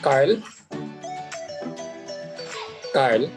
Carl? Carl?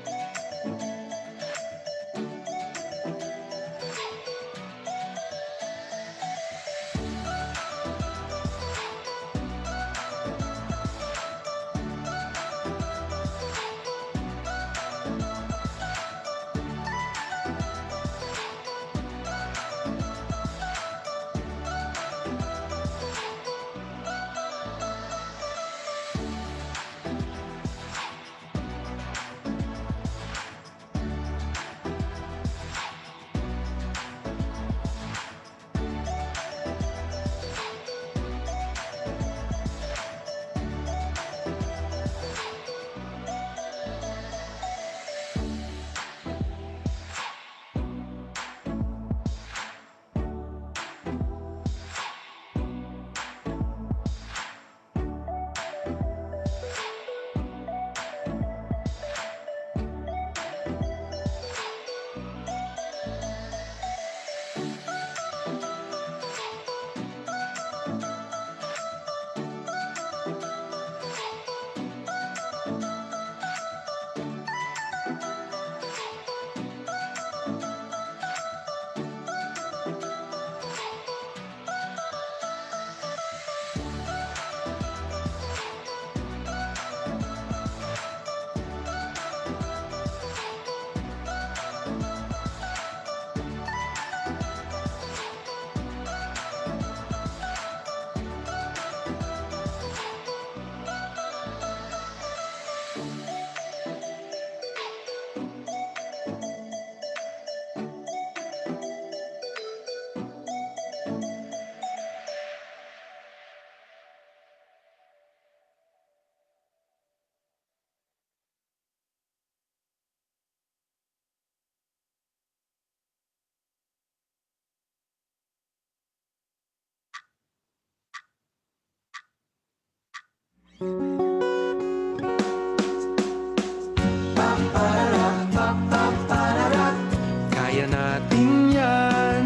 Kaya natin yan.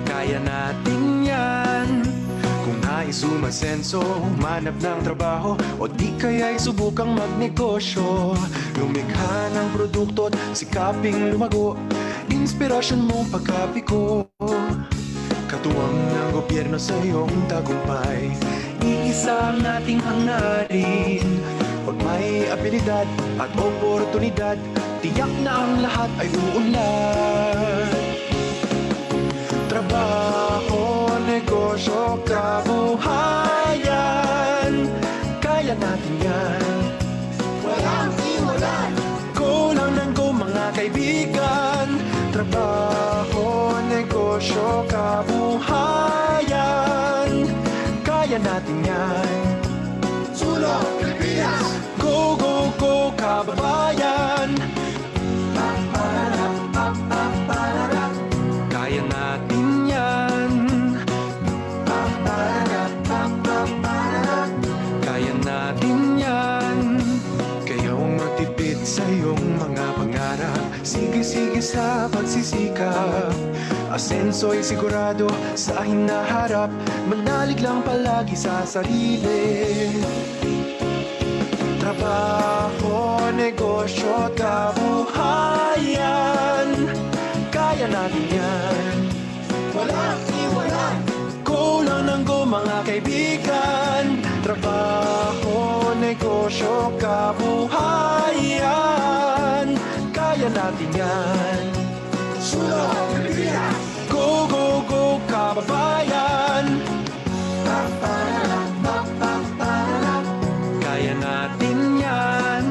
Kaya natin yan. Kung nais umasenso, manap ng trabaho, o di kaya'y subukang magnegosyo. Lumikha ng produkto at sikaping lumago, inspirasyon mong pagkapiko. Katuwang ng gobyerno sa iyong tagumpay, iisa ang ating hangarin. Pag may abilidad at oportunidad, tiyak na ang lahat ay uunlad. Trabaho, negosyo, kabuhayan, kaya natin yan. Walang iwanan. Go lang ng go mga kaibigan. Trabaho, negosyo, kabuhayan, kaya natin yan. Sulong Pilipinas! Go, go, go, kababayan! Kaya natin yan. Kaya natin yan. Kayaw magtipid sa iyong mga pangarap. Sige-sige sa pagsisikap. Asenso'y sigurado sa hinaharap. Manalig lang palagi sa sarili. Trabaho, negosyo, kabuhayan, kaya natin yan. Walang iwanan. Go lang ng go mga kaibigan. Trabaho, negosyo, kabuhayan, kaya natin yan. Sulong Pilipinas! Go, go, go, kababayan! Kaya natin yan.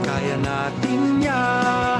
Kaya natin yan.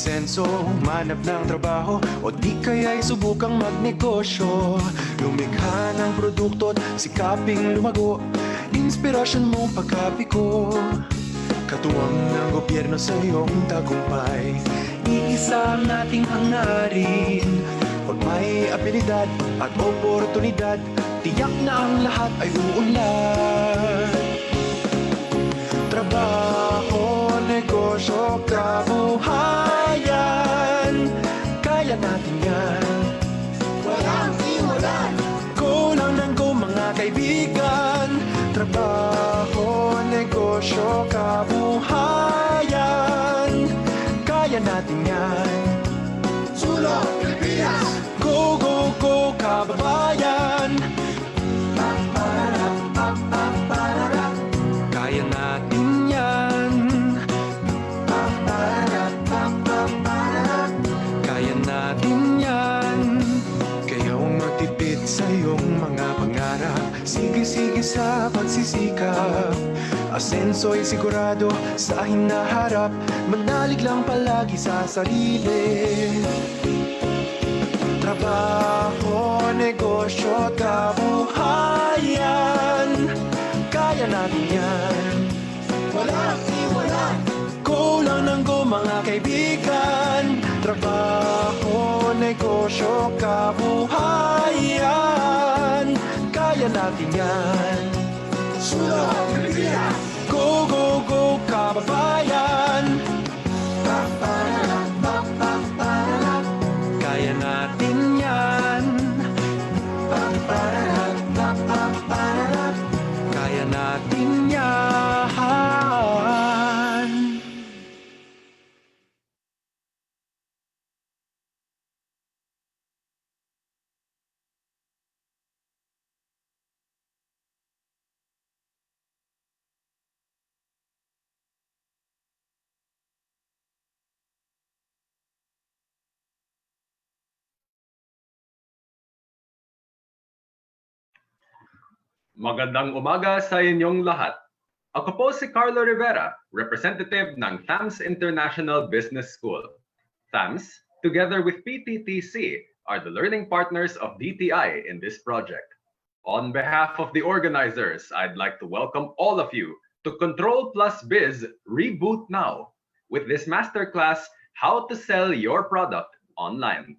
umasenso, manap ng trabaho, o di kaya'y subukang magnegosyo. Lumikha ng produkto't sikaping lumago, inspirasyon mong pagkapiko. Katuwang ng gobyerno sa iyong tagumpay, iisa ang ating hangarin. Pag may abilidad at oportunidad, tiyak na ang lahat ay uunlad. Trabaho, negosyo, kabuhayan, kaya natin yan. Walang iwanan. Go lang ng go mga kaibigan. Trabaho, negosyo, kabuhayan, kaya natin yan. Sulong Pilipinas! Go, go, go, kababayan! Kaya natin yan. Kaya natin yan. Kayaw magtipid sa iyong mga pangarap. Sige-sige sa pagsisikap. Asenso'y sigurado sa hinaharap. Manalig lang palagi sa sarili. Trabaho, negosyo, kabuhayan, kaya natin yan. Walang iwanan. Go lang ng go mga kaibigan. Trabaho, negosyo, kabuhayan, kaya natin yan. Sulong Pilipinas! Go, go, go, kababayan! Kaya natin yan. Kaya natin yan. Magandang umaga sa inyong lahat. Ako po si Carlo Rivera, representative ng THAMS International Business School. THAMS, together with PTTC, are the learning partners of DTI in this project. On behalf of the organizers, I'd like to welcome all of you to Control Plus Biz Reboot Now with this masterclass, How to Sell Your Product Online.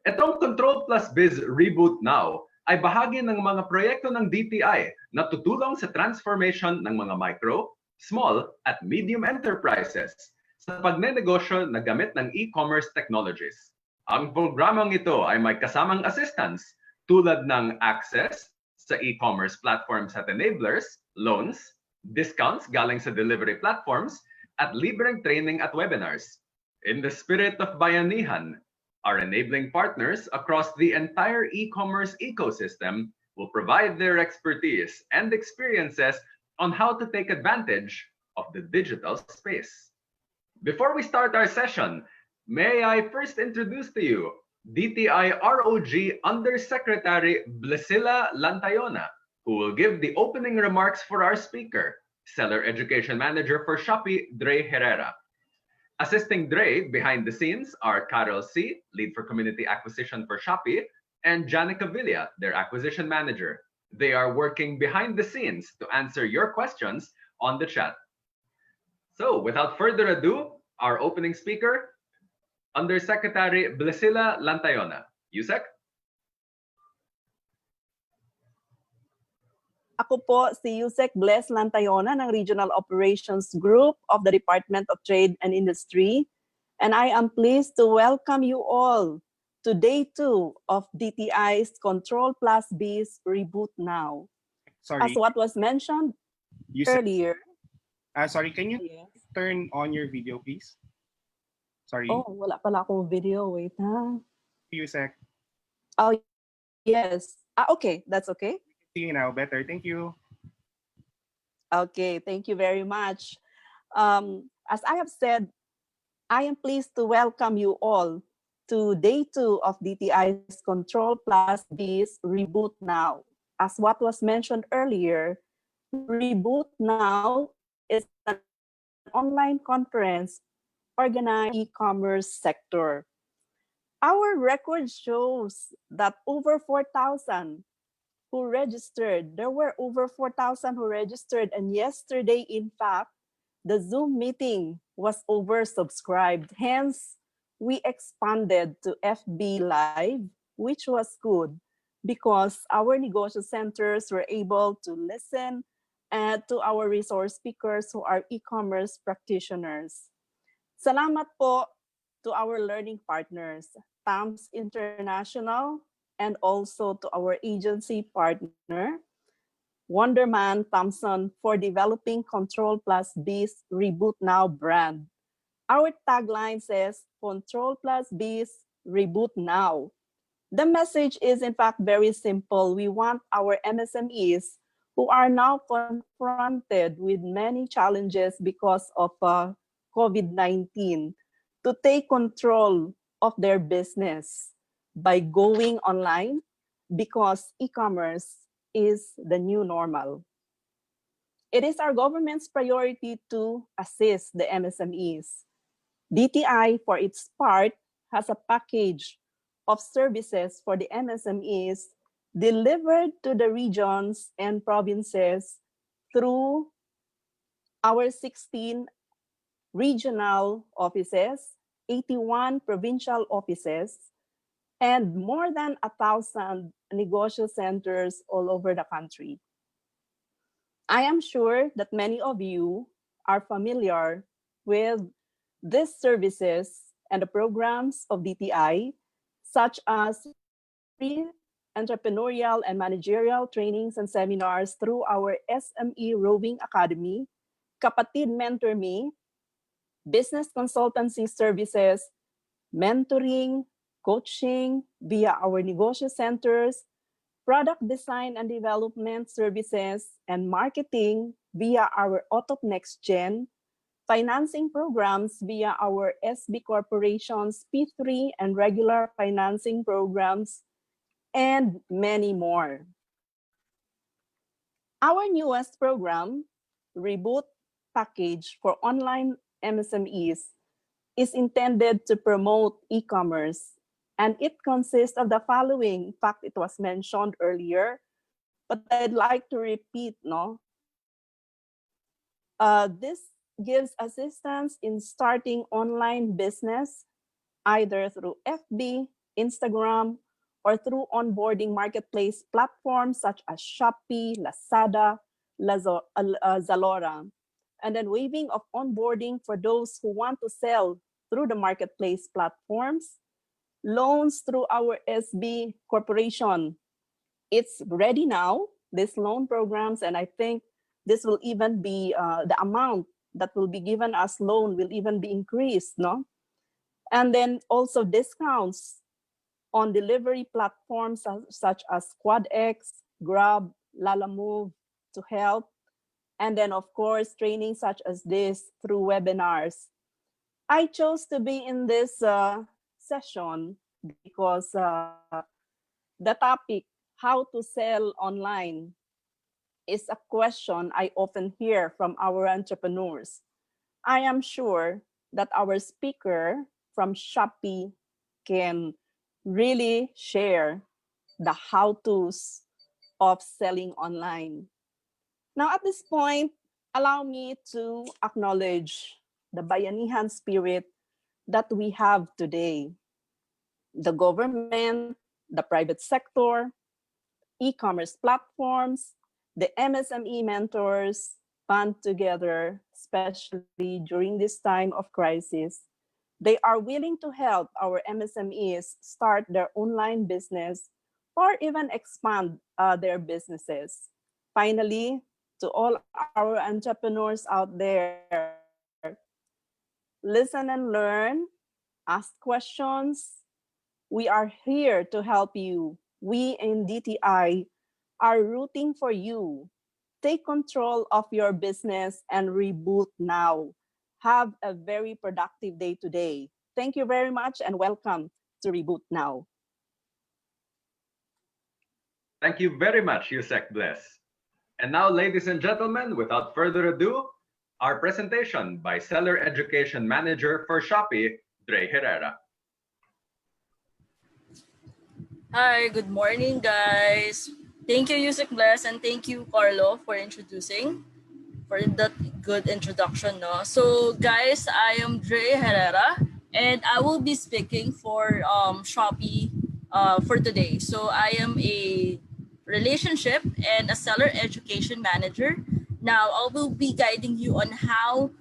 Itong Control Plus Biz Reboot Now ay bahagi ng mga proyekto ng DTI na tutulong sa transformation ng mga micro, small at medium enterprises sa pagnenegosyo na gamit ng e-commerce technologies. Ang programang ito ay may kasamang assistance tulad ng access sa e-commerce platforms at enablers, loans, discounts galing sa delivery platforms, at libreng training at webinars. In the spirit of bayanihan, our enabling partners across the entire e-commerce ecosystem will provide their expertise and experiences on how to take advantage of the digital space. Before we start our session, may I first introduce to you DTI ROG Undersecretary Blasila Lantayona, who will give the opening remarks for our speaker, Seller Education Manager for Shopee, Dre Herrera. Assisting Dre behind the scenes are Carol C., Lead for Community Acquisition for Shopee, and Janica Villa, their Acquisition Manager. They are working behind the scenes to answer your questions on the chat. So, without further ado, our opening speaker, Undersecretary Blasila Lantayona. Yusek? Ako po si Yusek Bles Lantayona ng Regional Operations Group of the Department of Trade and Industry, and I am pleased to welcome you all to Day 2 of DTI's Control Plus B's Reboot Now. Sorry. As what was mentioned earlier. Sorry, can you Yes. turn on your video, please? Sorry. Oh, wala pala akong video. Wait, ha? Yusek. Oh, yes. Okay, that's okay. See you now better. Thank you. Okay, thank you very much. As I have said, I am pleased to welcome you all to Day 2 of DTI's Control Plus B's Reboot Now. As what was mentioned earlier, Reboot Now is an online conference organized e-commerce sector. Our record shows that over 4,000 who registered. There were over 4,000 who registered. And yesterday, in fact, the Zoom meeting was oversubscribed. Hence, we expanded to FB Live, which was good because our negosyo centers were able to listen to our resource speakers who are e-commerce practitioners. Salamat po to our learning partners, TAMS International, and also to our agency partner, Wonderman Thompson, for developing Control Plus B's Reboot Now brand. Our tagline says, Control Plus B's Reboot Now. The message is in fact very simple. We want our MSMEs who are now confronted with many challenges because of COVID-19 to take control of their business by going online because e-commerce is the new normal. It is our government's priority to assist the MSMEs. DTI, for its part, has a package of services for the MSMEs delivered to the regions and provinces through our 16 regional offices, 81 provincial offices, and more than 1,000 negosyo centers all over the country. I am sure that many of you are familiar with these services and the programs of DTI, such as free entrepreneurial and managerial trainings and seminars through our SME Rowing Academy, Kapatid Mentor Me, business consultancy services, mentoring, coaching via our negosyo centers, product design and development services, and marketing via our OTOP Next Gen, financing programs via our SB Corporation's P3 and regular financing programs, and many more. Our newest program, Reboot Package for Online MSMEs, is intended to promote e-commerce, and it consists of the following. In fact, it was mentioned earlier, but I'd like to repeat, no? This gives assistance in starting online business, either through FB, Instagram, or through onboarding marketplace platforms such as Shopee, Lazada, Zalora, and then waiving of onboarding for those who want to sell through the marketplace platforms, loans through our SB Corporation. It's ready now, these loan programs, and I think this will even be, the amount that will be given as loan will even be increased, no? And then also discounts on delivery platforms such as QuadX, Grab, Lalamove to help. And then of course, training such as this through webinars. I chose to be in this session because the topic, how to sell online, is a question I often hear from our entrepreneurs. I am sure that our speaker from Shopee can really share the how-tos of selling online. Now, at this point, allow me to acknowledge the bayanihan spirit that we have today. The government, the private sector, e-commerce platforms, the MSME mentors band together, especially during this time of crisis. They are willing to help our MSMEs start their online business or even expand their businesses. Finally, to all our entrepreneurs out there, listen and learn, ask questions. We are here to help you. We in DTI are rooting for you. Take control of your business and reboot now. Have a very productive day today. Thank you very much and welcome to Reboot Now. Thank you very much, Yusek Bless. And now, ladies and gentlemen, without further ado, Our presentation by Seller Education Manager for Shopee, Dre Herrera. Hi, good morning, guys. Thank you, Yusek Bless, and thank you, Carlo, for introducing, for that good introduction. No? So, guys, I am Dre Herrera, and I will be speaking for Shopee for today. So, I am a relationship and a seller education manager. Now, I will be guiding you on how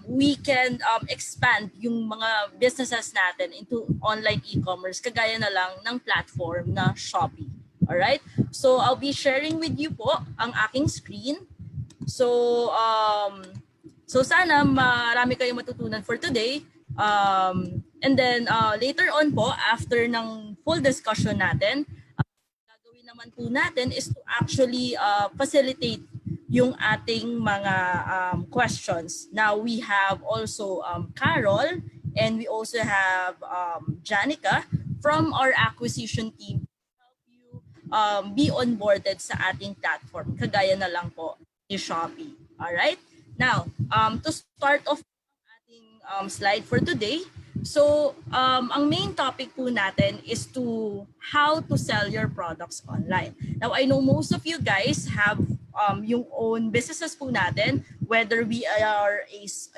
we can expand yung mga businesses natin into online e-commerce kagaya na lang ng platform na Shopee. Alright? So, I'll be sharing with you po ang aking screen. So, sana marami kayong matutunan for today. And then later on po, after ng full discussion natin, gagawin naman po natin is to actually facilitate yung ating mga questions. Now, we have also Carol, and we also have Janica from our acquisition team to help you be onboarded sa ating platform. Kagaya na lang po ni Shopee. Alright? Now, to start off ang ating slide for today, so ang main topic po natin is to how to sell your products online. Now, I know most of you guys have yung own businesses po natin, whether we are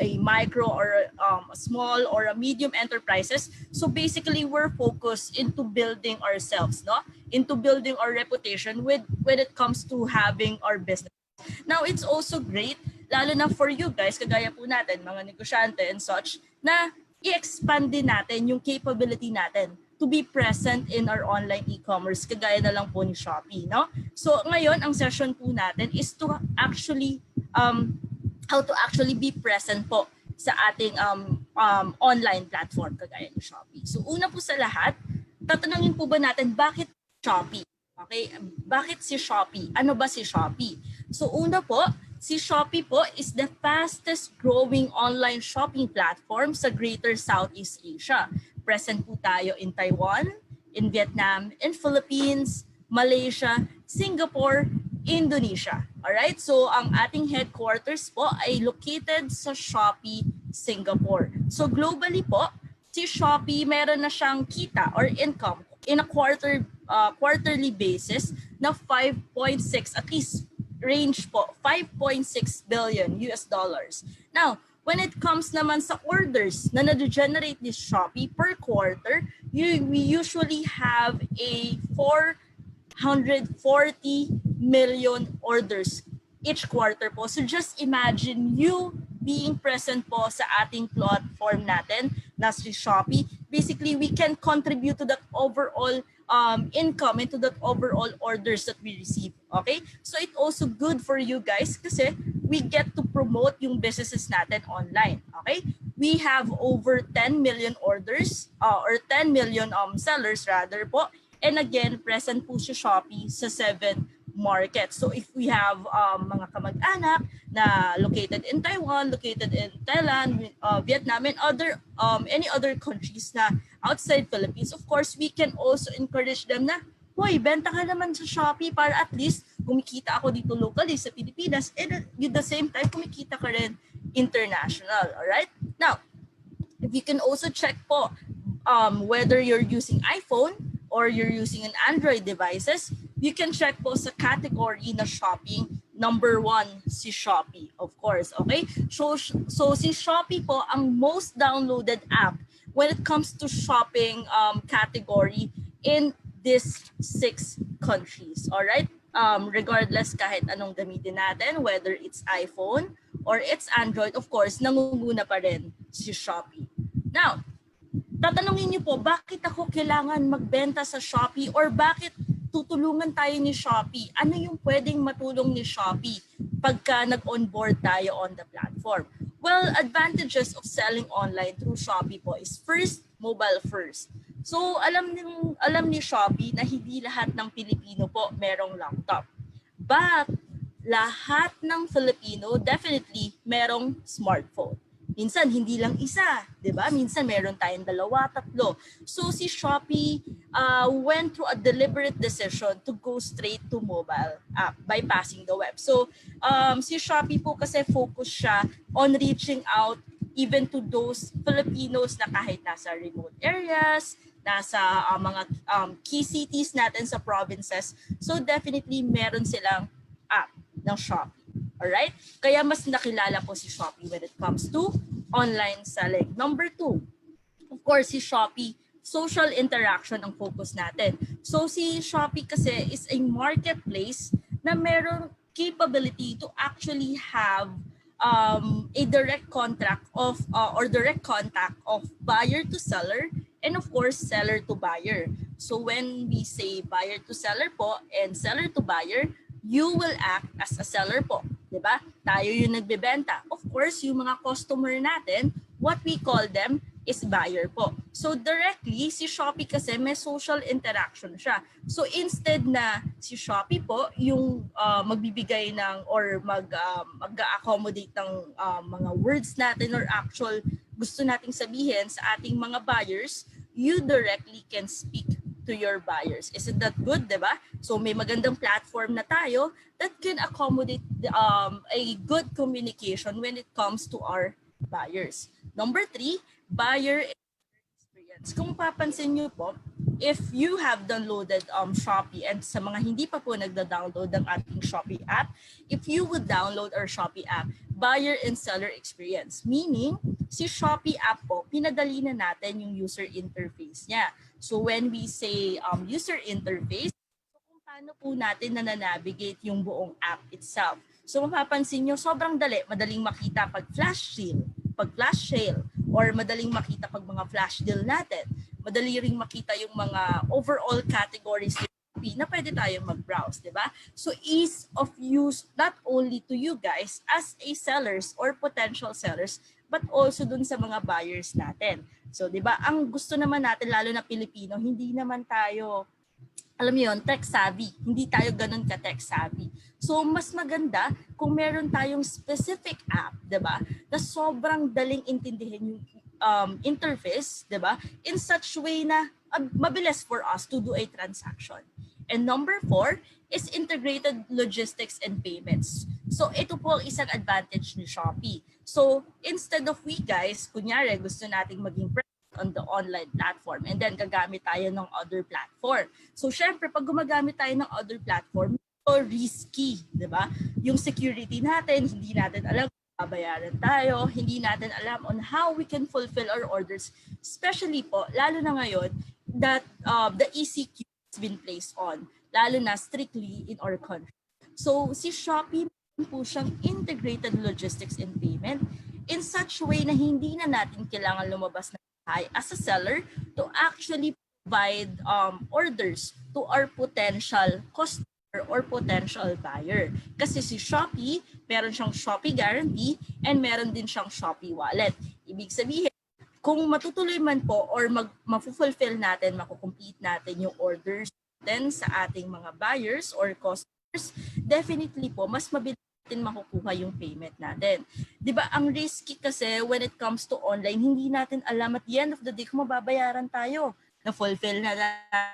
a micro or a small or a medium enterprises. So basically, we're focused into building ourselves, no? Into building our reputation when it comes to having our business. Now, it's also great, lalo na for you guys, kagaya po natin, mga negosyante and such, na i-expand din natin yung capability natin to be present in our online e-commerce, kagaya na lang po ni Shopee, no? So, ngayon, ang session po natin is to actually, how to actually be present po sa ating online platform, kagaya ni Shopee. So, una po sa lahat, tatanungin po ba natin, bakit Shopee? Okay, bakit si Shopee? Ano ba si Shopee? So una po, si Shopee po is the fastest growing online shopping platform sa Greater Southeast Asia. Present po tayo in Taiwan, in Vietnam, in Philippines, Malaysia, Singapore, Indonesia. Alright, so ang ating headquarters po ay located sa Shopee, Singapore. So globally po, si Shopee meron na siyang kita or income in a quarterly basis na 5.6, at least range po, 5.6 billion US dollars. Now, when it comes naman sa orders na na-generate ni Shopee per quarter, we usually have a 440 million orders each quarter po. So just imagine you being present po sa ating platform natin na si Shopee. Basically, we can contribute to that overall income and to that overall orders that we receive. Okay? So it's also good for you guys kasi we get to promote yung businesses natin online. Okay? We have over 10 million orders or 10 million sellers rather po. And again, present po si Shopee sa 7 markets. So if we have mga kamag-anak na located in Taiwan, located in Thailand, Vietnam, and other any other countries na outside Philippines, of course, we can also encourage them na, hoy, benta ka naman sa Shopee para at least kumikita ako dito locally sa Pilipinas, and at the same time, kumikita ka rin international. Alright? Now, if you can also check po whether you're using iPhone or you're using an Android devices, you can check po sa category na shopping, number 1 si Shopee, of course, okay? So si Shopee po ang most downloaded app when it comes to shopping category in these 6 countries, all right? Regardless kahit anong gamitin natin, whether it's iPhone or it's Android, of course, nangunguna pa rin si Shopee. Now, tatanungin niyo po, bakit ako kailangan magbenta sa Shopee or bakit tutulungan tayo ni Shopee? Ano yung pwedeng matulong ni Shopee pagka nag-onboard tayo on the platform? Well, advantages of selling online through Shopee po is first, mobile first. So alam ni Shopee na hindi lahat ng Pilipino po merong laptop. But lahat ng Filipino definitely merong smartphone. Minsan hindi lang isa, 'di ba? Minsan meron tayong 2, 3. So si Shopee went through a deliberate decision to go straight to mobile app, bypassing the web. So si Shopee po kasi focus siya on reaching out even to those Filipinos na kahit nasa remote areas, nasa mga key cities natin sa provinces. So definitely meron silang app ng Shopee. Alright? Kaya mas nakilala po si Shopee when it comes to online selling. Number 2, of course, si Shopee, social interaction ang focus natin. So si Shopee kasi is a marketplace na merong capability to actually have a direct contract of or direct contact of buyer to seller and of course seller to buyer. So when we say buyer to seller po and seller to buyer, you will act as a seller po, 'di ba? Tayo yung nagbebenta. Of course, yung mga customer natin, what we call them is buyer po. So directly, si Shopee kasi may social interaction siya. So instead na si Shopee po yung magbibigay ng or mag-accommodate ng mga words natin or actual gusto nating sabihin sa ating mga buyers, you directly can speak to your buyers. Isn't that good, di ba? So may magandang platform na tayo that can accommodate a good communication when it comes to our buyers. Number 3, buyer experience. Kung papansin nyo po, if you have downloaded Shopee and sa mga hindi pa po nagda-download ng ating Shopee app, if you would download our Shopee app, buyer and seller experience. Meaning, si Shopee app po, pinadali na natin yung user interface niya. So when we say user interface, so kung paano po natin na-navigate yung buong app itself. So mapapansin nyo, sobrang madaling makita pag flash sale, or madaling makita pag mga flash deal natin. Madali ring makita yung mga overall categories na pwede tayong mag-browse, di ba? So ease of use not only to you guys as a sellers or potential sellers, but also dun sa mga buyers natin. So di ba, ang gusto naman natin, lalo na Pilipino, hindi naman tayo, alam mo yun, tech savvy. Hindi tayo ganun ka tech savvy. So mas maganda kung meron tayong specific app, 'di ba? Na sobrang daling intindihin yung interface, 'di ba? In such way na mabilis for us to do a transaction. And number 4 is integrated logistics and payments. So ito po ang isang advantage ni Shopee. So instead of we guys, kunyari gusto nating maging on the online platform and then gagamit tayo ng other platform. So syempre pag gumagamit tayo ng other platform, so risky, 'di ba? Yung security natin, hindi natin alam kung babayaran tayo, hindi natin alam on how we can fulfill our orders, especially po lalo na ngayon that the ECQ has been placed on, lalo na strictly in our country. So si Shopee po siyang integrated logistics and payment in such way na hindi na natin kailangan lumabas na as a seller to actually provide orders to our potential customer or potential buyer. Kasi si Shopee, meron siyang Shopee guarantee and meron din siyang Shopee wallet. Ibig sabihin, kung matutuloy man po or ma-fulfill natin, makukomplete natin yung orders natin sa ating mga buyers or customers, definitely po, mas mabilis natin makukuha yung payment natin. 'Di ba? Ang risky kasi when it comes to online, hindi natin alam at the end of the day kung mababayaran tayo. Na-fulfill na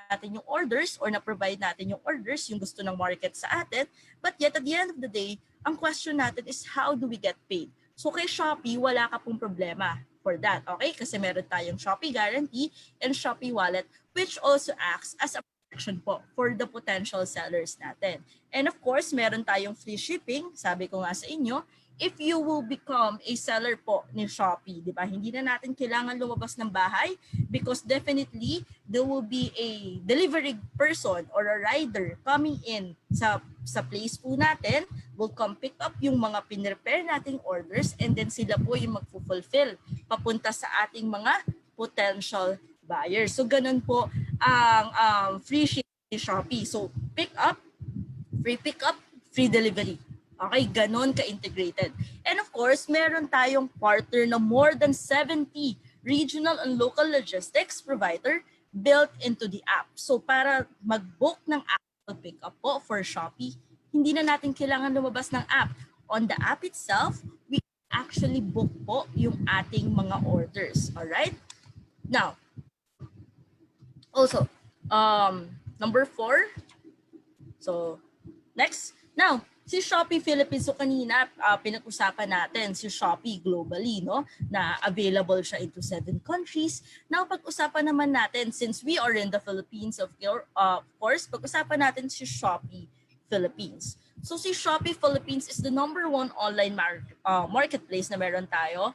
natin yung orders or na-provide natin yung orders, yung gusto ng market sa atin. But yet at the end of the day, ang question natin is how do we get paid? So kay Shopee, wala ka pong problema for that. Okay? Kasi meron tayong Shopee guarantee and Shopee wallet which also acts as a po for the potential sellers natin. And of course, meron tayong free shipping. Sabi ko nga sa inyo, if you will become a seller po ni Shopee, di ba? Hindi na natin kailangan lumabas ng bahay because definitely there will be a delivery person or a rider coming in sa place po natin, will come pick up yung mga pinrepare nating orders and then sila po yung magfulfill papunta sa ating mga potential buyers. So ganun po ang free shipping ni Shopee. So pick up, free delivery. Okay, ganun ka-integrated. And of course, meron tayong partner na more than 70 regional and local logistics provider built into the app. So para mag-book ng actual pick-up po for Shopee, hindi na natin kailangan lumabas ng app. On the app itself, we actually book po yung ating mga orders. Alright? Now, also, Number 4. So, next. Now, si Shopee Philippines, so kanina pinag-usapan natin si Shopee globally, no? Na available siya into 7 countries. Now, pag-usapan naman natin, since we are in the Philippines, of course, pag-usapan natin si Shopee Philippines. So, si Shopee Philippines is the number 1 online marketplace na meron tayo.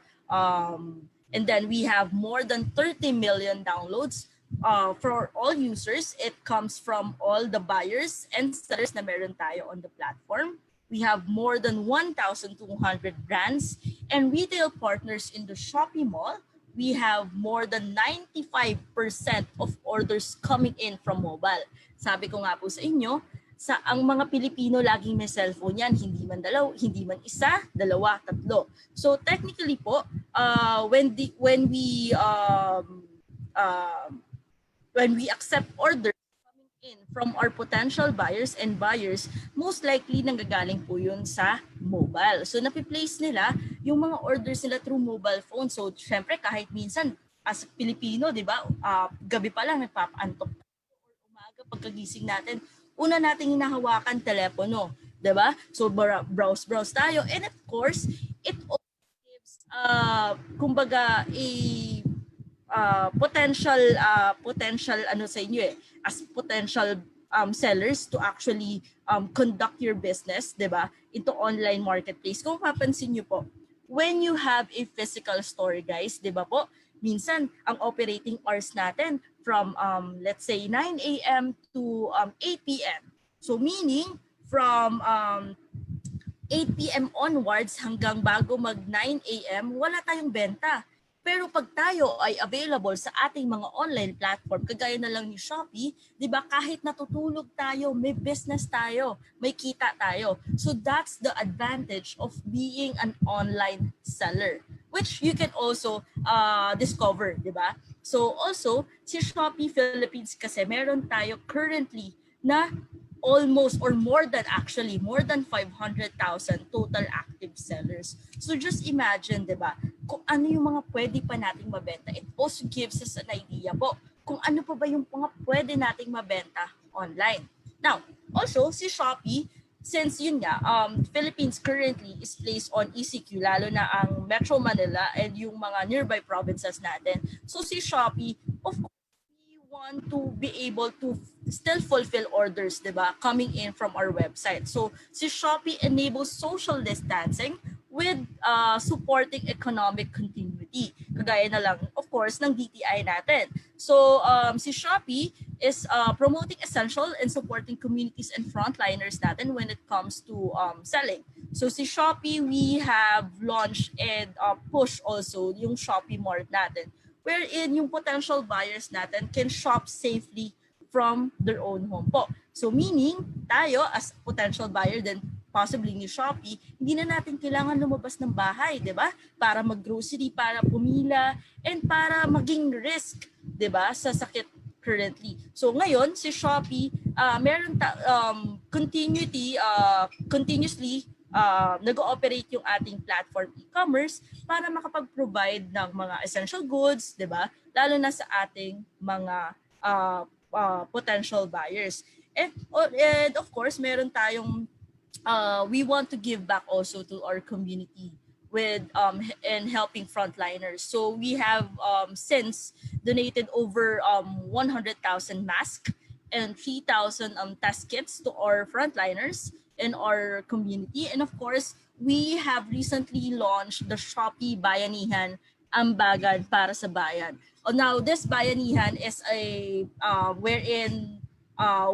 And then we have more than 30 million downloads. For all users, it comes from all the buyers and sellers na meron tayo on the platform. We have more than 1,200 brands and retail partners in the Shopee Mall. We have more than 95% of orders coming in from mobile. Sabi ko nga po sa inyo, ang mga Pilipino laging may cellphone yan, hindi man isa, dalawa, tatlo. So technically po, when we accept orders coming in from our potential buyers and buyers, most likely nanggagaling po yun sa mobile. So napi-place nila yung mga orders nila through mobile phone. So syempre kahit minsan as Pilipino, di ba, gabi pa lang nagpapaantok or umaga pagkagising natin, una nating hinahawakan telepono, di ba? So browse tayo, and of course, it also gives kumbaga potential ano sa inyo as potential sellers to actually conduct your business, 'di ba? Into online marketplace. Kung papansin niyo po, when you have a physical store, guys, 'di ba po? Minsan ang operating hours natin from let's say 9 a.m. to 8 p.m. So meaning from 8 p.m. onwards hanggang bago mag 9 a.m. wala tayong benta. Pero pag tayo ay available sa ating mga online platform, kagaya na lang ni Shopee, di ba kahit natutulog tayo, may business tayo, may kita tayo. So that's the advantage of being an online seller, which you can also discover, di ba? So also, si Shopee Philippines kasi meron tayo currently na almost or more than 500,000 total active sellers. So just imagine, 'di ba? Kung ano yung mga pwede pa nating mabenta. It also gives us an idea po kung ano pa ba yung mga pwede nating mabenta online. Now, also si Shopee, since yun nga, Philippines currently is placed on ECQ, lalo na ang Metro Manila and yung mga nearby provinces natin. So si Shopee, of course, want to be able to still fulfill orders, diba, coming in from our website. So, si Shopee enables social distancing with supporting economic continuity. Kagaya na lang, of course, ng DTI natin. So, si Shopee is promoting essential and supporting communities and frontliners natin when it comes to selling. So, si Shopee, we have launched and push also yung Shopee Mart natin, wherein yung potential buyers natin can shop safely from their own home po. So meaning, tayo as potential buyer then possibly ni Shopee, hindi na natin kailangan lumabas ng bahay, di ba? Para mag-grocery, para pumila, and para maging risk, di ba, sa sakit currently. So ngayon, si Shopee, meron continuously nag-ooperate yung ating platform e-commerce para makapag-provide ng mga essential goods, 'di ba? Lalo na sa ating mga potential buyers. And of course, meron tayong we want to give back also to our community with and helping frontliners. So we have since donated over 100,000 masks and 3,000 test kits to our frontliners in our community. And of course, we have recently launched the Shopee Bayanihan Ambagan para sa Bayan. Now, this Bayanihan is a wherein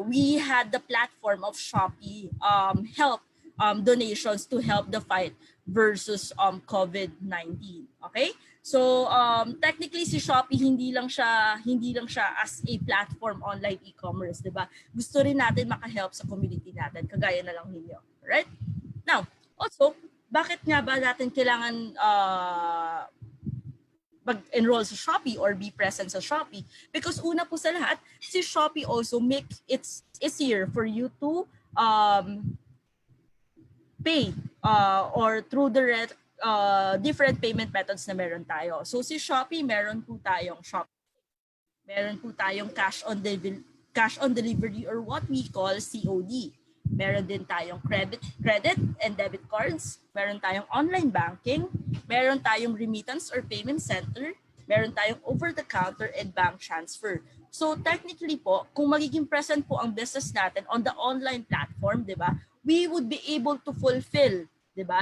we had the platform of Shopee help donations to help the fight versus COVID-19. Okay? So technically si Shopee hindi lang siya as a platform online e-commerce, 'di ba? Gusto rin natin maka-help sa community natin kagaya na lang ninyo, right? Now, also, bakit nga ba natin kailangan mag-enroll sa Shopee or be present sa Shopee? Because una po sa lahat, si Shopee also make it easier for you to pay or through the different payment methods na meron tayo. So si Shopee, meron po tayong Shopee. Meron po tayong cash on cash on delivery or what we call COD. Meron din tayong credit and debit cards. Meron tayong online banking. Meron tayong remittance or payment center. Meron tayong over-the-counter and bank transfer. So technically po, kung magiging present po ang business natin on the online platform, di ba, we would be able to fulfill, di ba,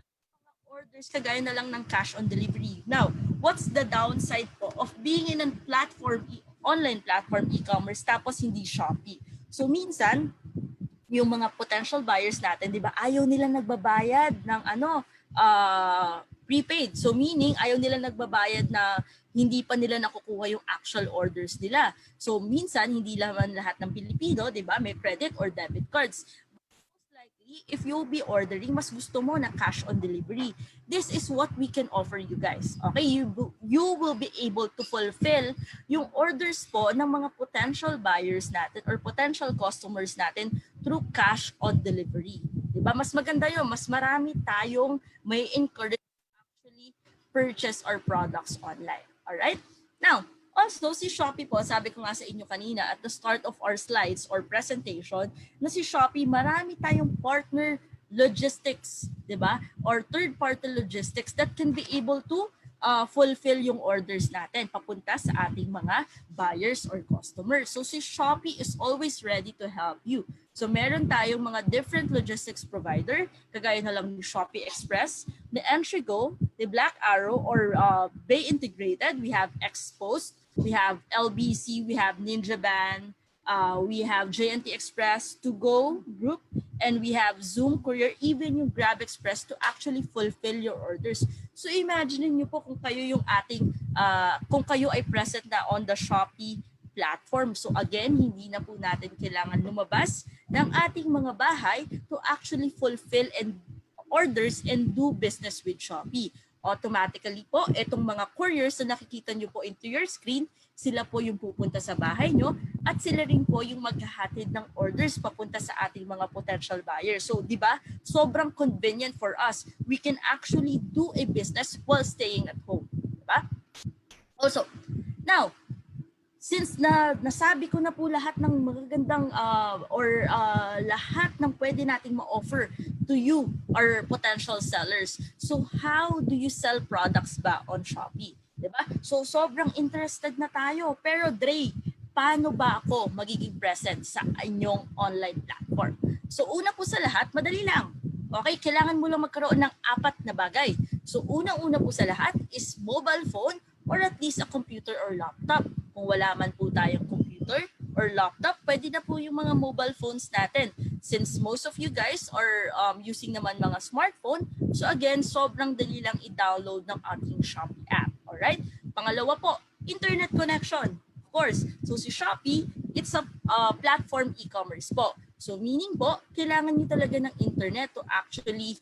orders kagaya na lang ng cash on delivery. Now, what's the downside po of being in a platform, online platform e-commerce tapos hindi Shopee? So minsan, yung mga potential buyers natin, 'di ba? Ayaw nila nagbabayad ng prepaid. So meaning ayaw nila nagbabayad na hindi pa nila nakukuha yung actual orders nila. So minsan hindi naman lahat ng Pilipino, 'di ba, may credit or debit cards. Likely, if you'll be ordering, mas gusto mo na cash on delivery. This is what we can offer you guys. Okay, you will be able to fulfill yung orders po ng mga potential buyers natin or potential customers natin through cash on delivery. Diba? Mas maganda yun. Mas marami tayong may encourage actually purchase our products online. Alright? Now, also, si Shopee po, sabi ko nga sa inyo kanina at the start of our slides or presentation, na si Shopee, marami tayong partner logistics, di ba? Or third-party logistics that can be able to fulfill yung orders natin papunta sa ating mga buyers or customers. So si Shopee is always ready to help you. So meron tayong mga different logistics provider, kagaya na lang ni Shopee Express, the Entrigo, the Black Arrow, or Bay Integrated. We have Expost, we have LBC, we have Ninja Van, we have JNT Express, To Go Group, and we have Zoom Courier, even yung Grab Express to actually fulfill your orders. So imagine niyo po kung kayo yung ating, kung kayo ay present na on the Shopee platform. So again, hindi na po natin kailangan lumabas ng ating mga bahay to actually fulfill and orders and do business with Shopee. Automatically po, itong mga couriers na nakikita nyo po into your screen, sila po yung pupunta sa bahay nyo at sila rin po yung maghahatid ng orders papunta sa ating mga potential buyers. So, di ba? Sobrang convenient for us. We can actually do a business while staying at home. Di ba? Also, now, since nasabi ko na po lahat ng magagandang lahat ng pwede nating ma-offer to you or potential sellers. So how do you sell products ba on Shopee? Diba? So sobrang interested na tayo. Pero Dre, paano ba ako magiging present sa inyong online platform? So una po sa lahat, madali lang. Okay, kailangan mo lang magkaroon ng 4 na bagay. So unang-una po sa lahat is mobile phone or at least a computer or laptop. Kung wala man po tayong computer or laptop, pwede na po yung mga mobile phones natin. Since most of you guys are using naman mga smartphone, so again, sobrang dali lang i-download ng ating Shopee app. Alright? Pangalawa po, internet connection. Of course, so si Shopee, it's a platform e-commerce po. So meaning po, kailangan niyo talaga ng internet to actually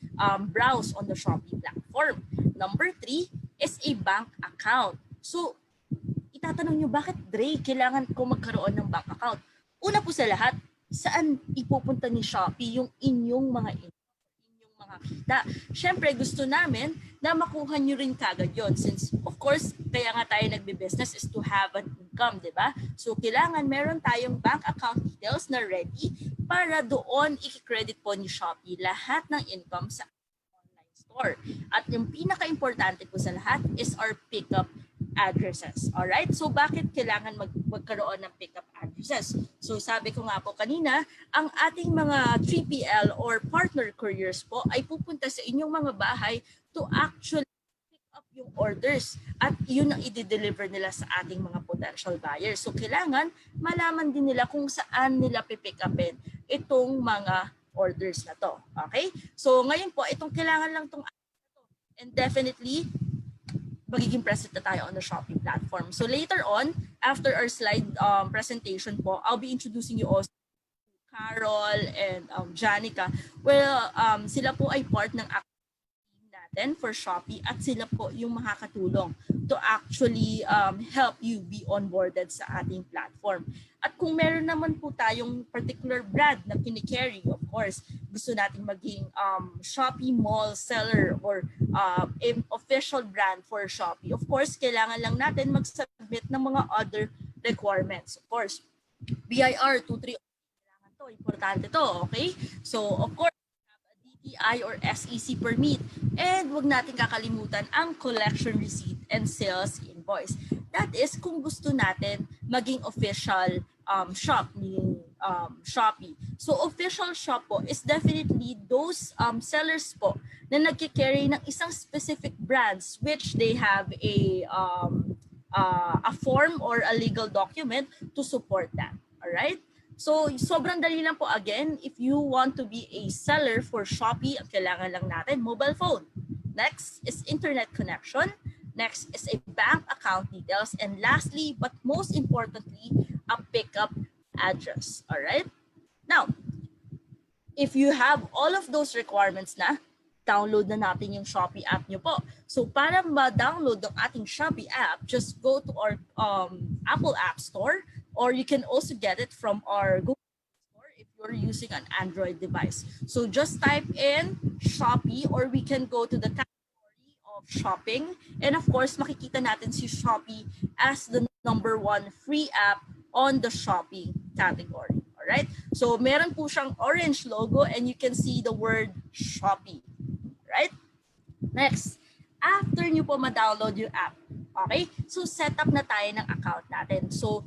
browse on the Shopee platform. Number 3 is a bank account. So, itatanong nyo, bakit Dre, kailangan ko magkaroon ng bank account? Una po sa lahat, saan ipupunta ni Shopee yung inyong mga kita? Siyempre, gusto namin na makuha nyo rin kagad yun. Since, of course, kaya nga tayo nagbe-business is to have an income, di ba? So, kailangan meron tayong bank account details na ready para doon i-credit po ni Shopee lahat ng income sa online store. At yung pinaka-importante po sa lahat is our pickup addresses. Alright? So bakit kailangan magkaroon ng pickup addresses? So sabi ko nga po kanina, ang ating mga 3PL or partner couriers po ay pupunta sa inyong mga bahay to actually pick up yung orders at yun ang i-deliver nila sa ating mga potential buyers. So kailangan malaman din nila kung saan nila pipick upin itong mga orders na to. Okay? So ngayon po, itong kailangan lang itong and definitely magiging present na tayo on the Shopee platform. So later on, after our slide presentation po, I'll be introducing you also to Carol and Janica. Well, sila po ay part ng team natin for Shopee at sila po yung makakatulong to actually help you be onboarded sa ating platform. At kung meron naman po tayong particular brand na kinicarry, of course, gusto natin maging Shopee mall seller or official brand for Shopee. Of course, kailangan lang natin mag-submit ng mga other requirements. Of course, BIR 230. Kailangan to, importante to, okay? So, of course, DTI or SEC permit. And wag natin kakalimutan ang collection receipt and sales invoice. That is kung gusto natin maging official shop ni Shopee. So official shop po is definitely those sellers po na nagki-carry ng isang specific brands which they have a form or a legal document to support that. All right? So, sobrang dali lang po. Again, if you want to be a seller for Shopee, ang kailangan lang natin, mobile phone. Next is internet connection. Next is a bank account details. And lastly, but most importantly, a pickup address. All right? Now, if you have all of those requirements na, download na natin yung Shopee app nyo po. So, para ma-download ang ating Shopee app, just go to our Apple App Store, or you can also get it from our Google Store if you're using an Android device. So just type in Shopee, or we can go to the category of shopping. And of course, makikita natin si Shopee as the #1 free app on the shopping category. Alright? So meron po siyang orange logo and you can see the word Shopee. Right? Next, after nyo po ma-download yung app, okay? So set up na tayo ng account natin. So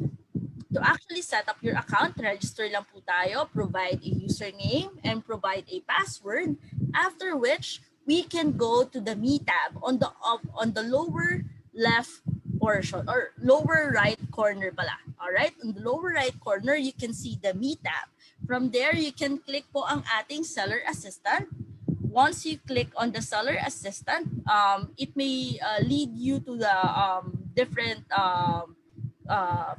to actually set up your account, register lang po tayo, provide a username, and provide a password, after which we can go to the Me tab on the lower left portion, or lower right corner pala. Alright? On the lower right corner, you can see the Me tab. From there, you can click po ang ating seller assistant. Once you click on the seller assistant, it may lead you to the different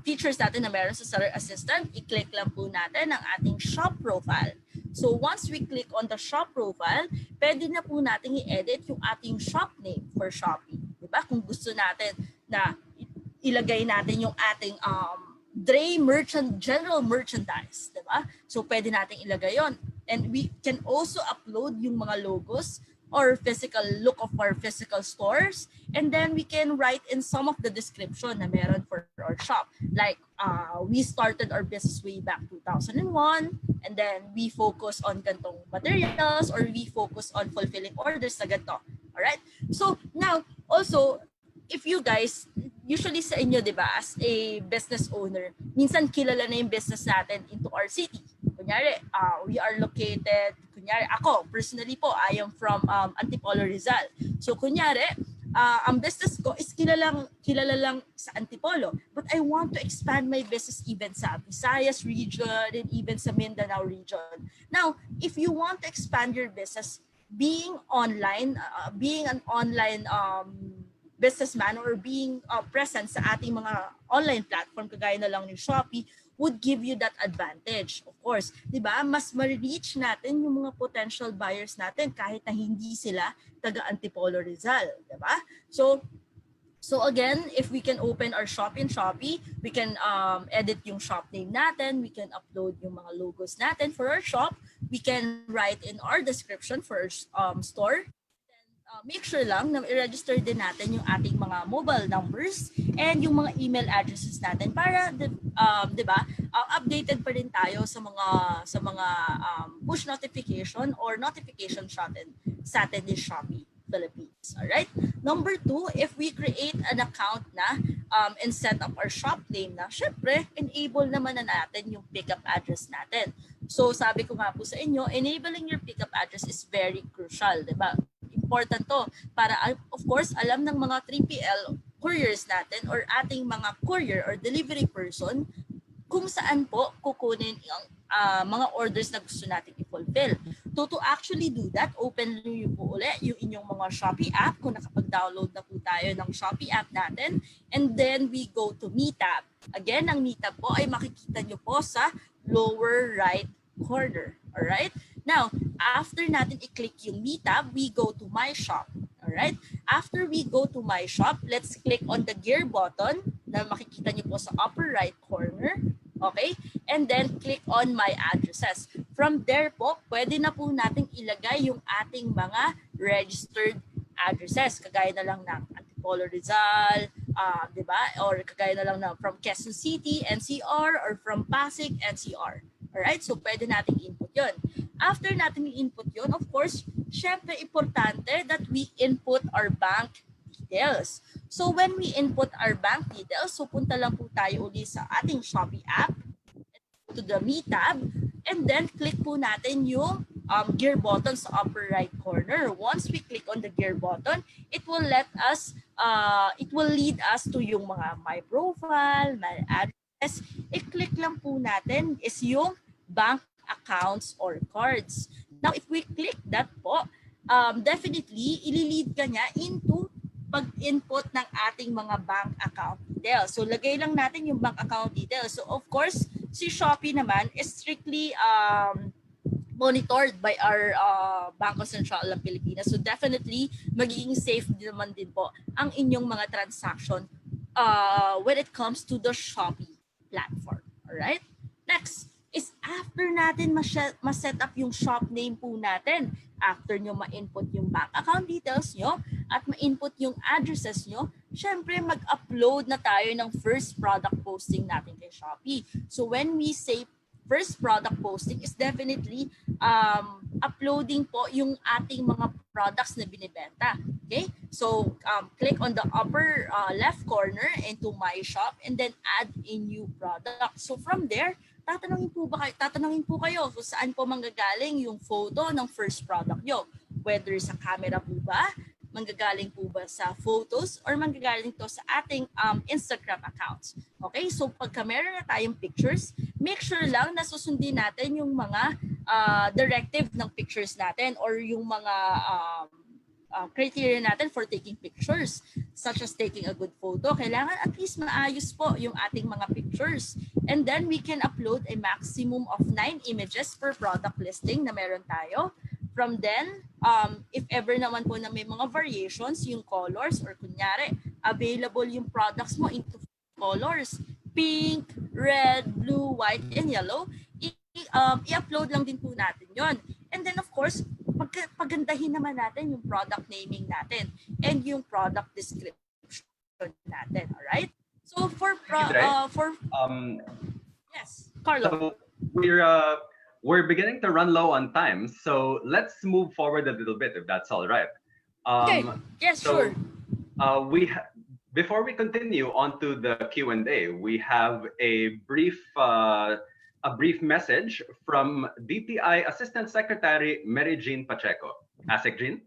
features natin na meron sa seller assistant. I-click lang po natin ang ating shop profile. So once we click on the shop profile, pwede na po natin i-edit yung ating shop name for Shopee. Diba? Kung gusto natin na ilagay natin yung ating general merchandise. Diba? So pwede natin ilagay yon. And we can also upload yung mga logos or physical look of our physical stores, and then we can write in some of the description na meron for our shop. Like, we started our business way back 2001, and then we focus on gantong materials, or we focus on fulfilling orders na ganito. Alright? So, now, also, if you guys, usually sa inyo, di ba, as a business owner, minsan kilala na yung business natin into our city. Kunyari, we are located, kunyari, ako, personally po, I am from Antipolo, Rizal. So, kunyari, ang business ko is kilala lang sa Antipolo. But I want to expand my business even sa Visayas region and even sa Mindanao region. Now, if you want to expand your business, being online, being an online businessman, or being present sa ating mga online platform, kagaya na lang ni Shopee, would give you that advantage. Of course, di ba? Mas ma-reach natin yung mga potential buyers natin kahit na hindi sila taga Antipolo, Rizal. Di ba? So again, if we can open our shop in Shopee, we can edit yung shop name natin, we can upload yung mga logos natin for our shop, we can write in our description for our store. Make sure lang na i-register din natin yung ating mga mobile numbers and yung mga email addresses natin para 'di ba, updated pa rin tayo sa mga push notification or notification sa atin ni Shopee Philippines. All right? Number 2, if we create an account na and set up our shop name na, syempre enable naman na natin yung pickup address natin. So sabi ko nga po sa inyo, enabling your pickup address is very crucial, 'di ba? Important to para, of course, alam ng mga 3PL couriers natin or ating mga courier or delivery person kung saan po kukunin yung mga orders na gusto natin i-fulfill. To actually do that, open nyo po ulit yung inyong mga Shopee app kung nakapag-download na po tayo ng Shopee app natin, and then we go to Me tab. Again, ang Me tab po ay makikita nyo po sa lower right corner. Alright? Now, after natin i-click yung Me tab, we go to My Shop. Alright? After we go to My Shop, let's click on the gear button na makikita nyo po sa upper right corner. Okay? And then click on My Addresses. From there po, pwede na po nating ilagay yung ating mga registered addresses. Kagaya na lang ng Antipolo, Rizal, di ba? Or kagaya na lang na from Quezon City, NCR, or from Pasig, NCR. Alright? So, pwede nating input yon. After natin i-input yon, of course, syempre importante that we input our bank details. So, when we input our bank details, so punta lang po tayo uli sa ating Shopee app, to the Me tab, and then click po natin yung gear button sa upper right corner. Once we click on the gear button, it will lead us to yung mga my profile, my address. I-click lang po natin is yung bank accounts or cards. Now, if we click that po, definitely, ililid ka niya into pag-input ng ating mga bank account details. So, lagay lang natin yung bank account details. So, of course, si Shopee naman is strictly monitored by our Bangko Sentral ng Pilipinas. So, definitely, magiging safe naman din po ang inyong mga transaction when it comes to the Shopee platform. Alright? Next is after natin ma-set up yung shop name po natin, after nyo ma-input yung bank account details nyo at ma-input yung addresses nyo, syempre mag-upload na tayo ng first product posting natin kay Shopee. So when we say first product posting is definitely uploading po yung ating mga products na binibenta. Okay? So click on the upper left corner into My Shop and then add a new product. So from there, tatanungin po kayo kung saan po manggagaling yung photo ng first product nyo. Whether sa camera po ba, manggagaling po ba sa photos, or manggagaling to sa ating Instagram accounts. Okay, so pagka meron na tayong pictures, make sure lang na susundin natin yung mga directive ng pictures natin or yung mga criteria natin for taking pictures, such as taking a good photo. Kailangan at least maayos po yung ating mga pictures. And then we can upload a maximum of 9 images per product listing na meron tayo. From then, if ever naman po na may mga variations, yung colors, or kunyari, available yung products mo into colors, pink, red, blue, white, and yellow, i-upload lang din po natin yon. And then of course, pagandahin naman natin yung product naming natin and yung product description natin. Alright? So for yes, Carlo. So we're beginning to run low on time, so let's move forward a little bit if that's all right. Okay. Yes, so, sure. Before we continue on to the Q&A, we have a brief message from DTI Assistant Secretary Mary Jean Pacheco. Asek Jean?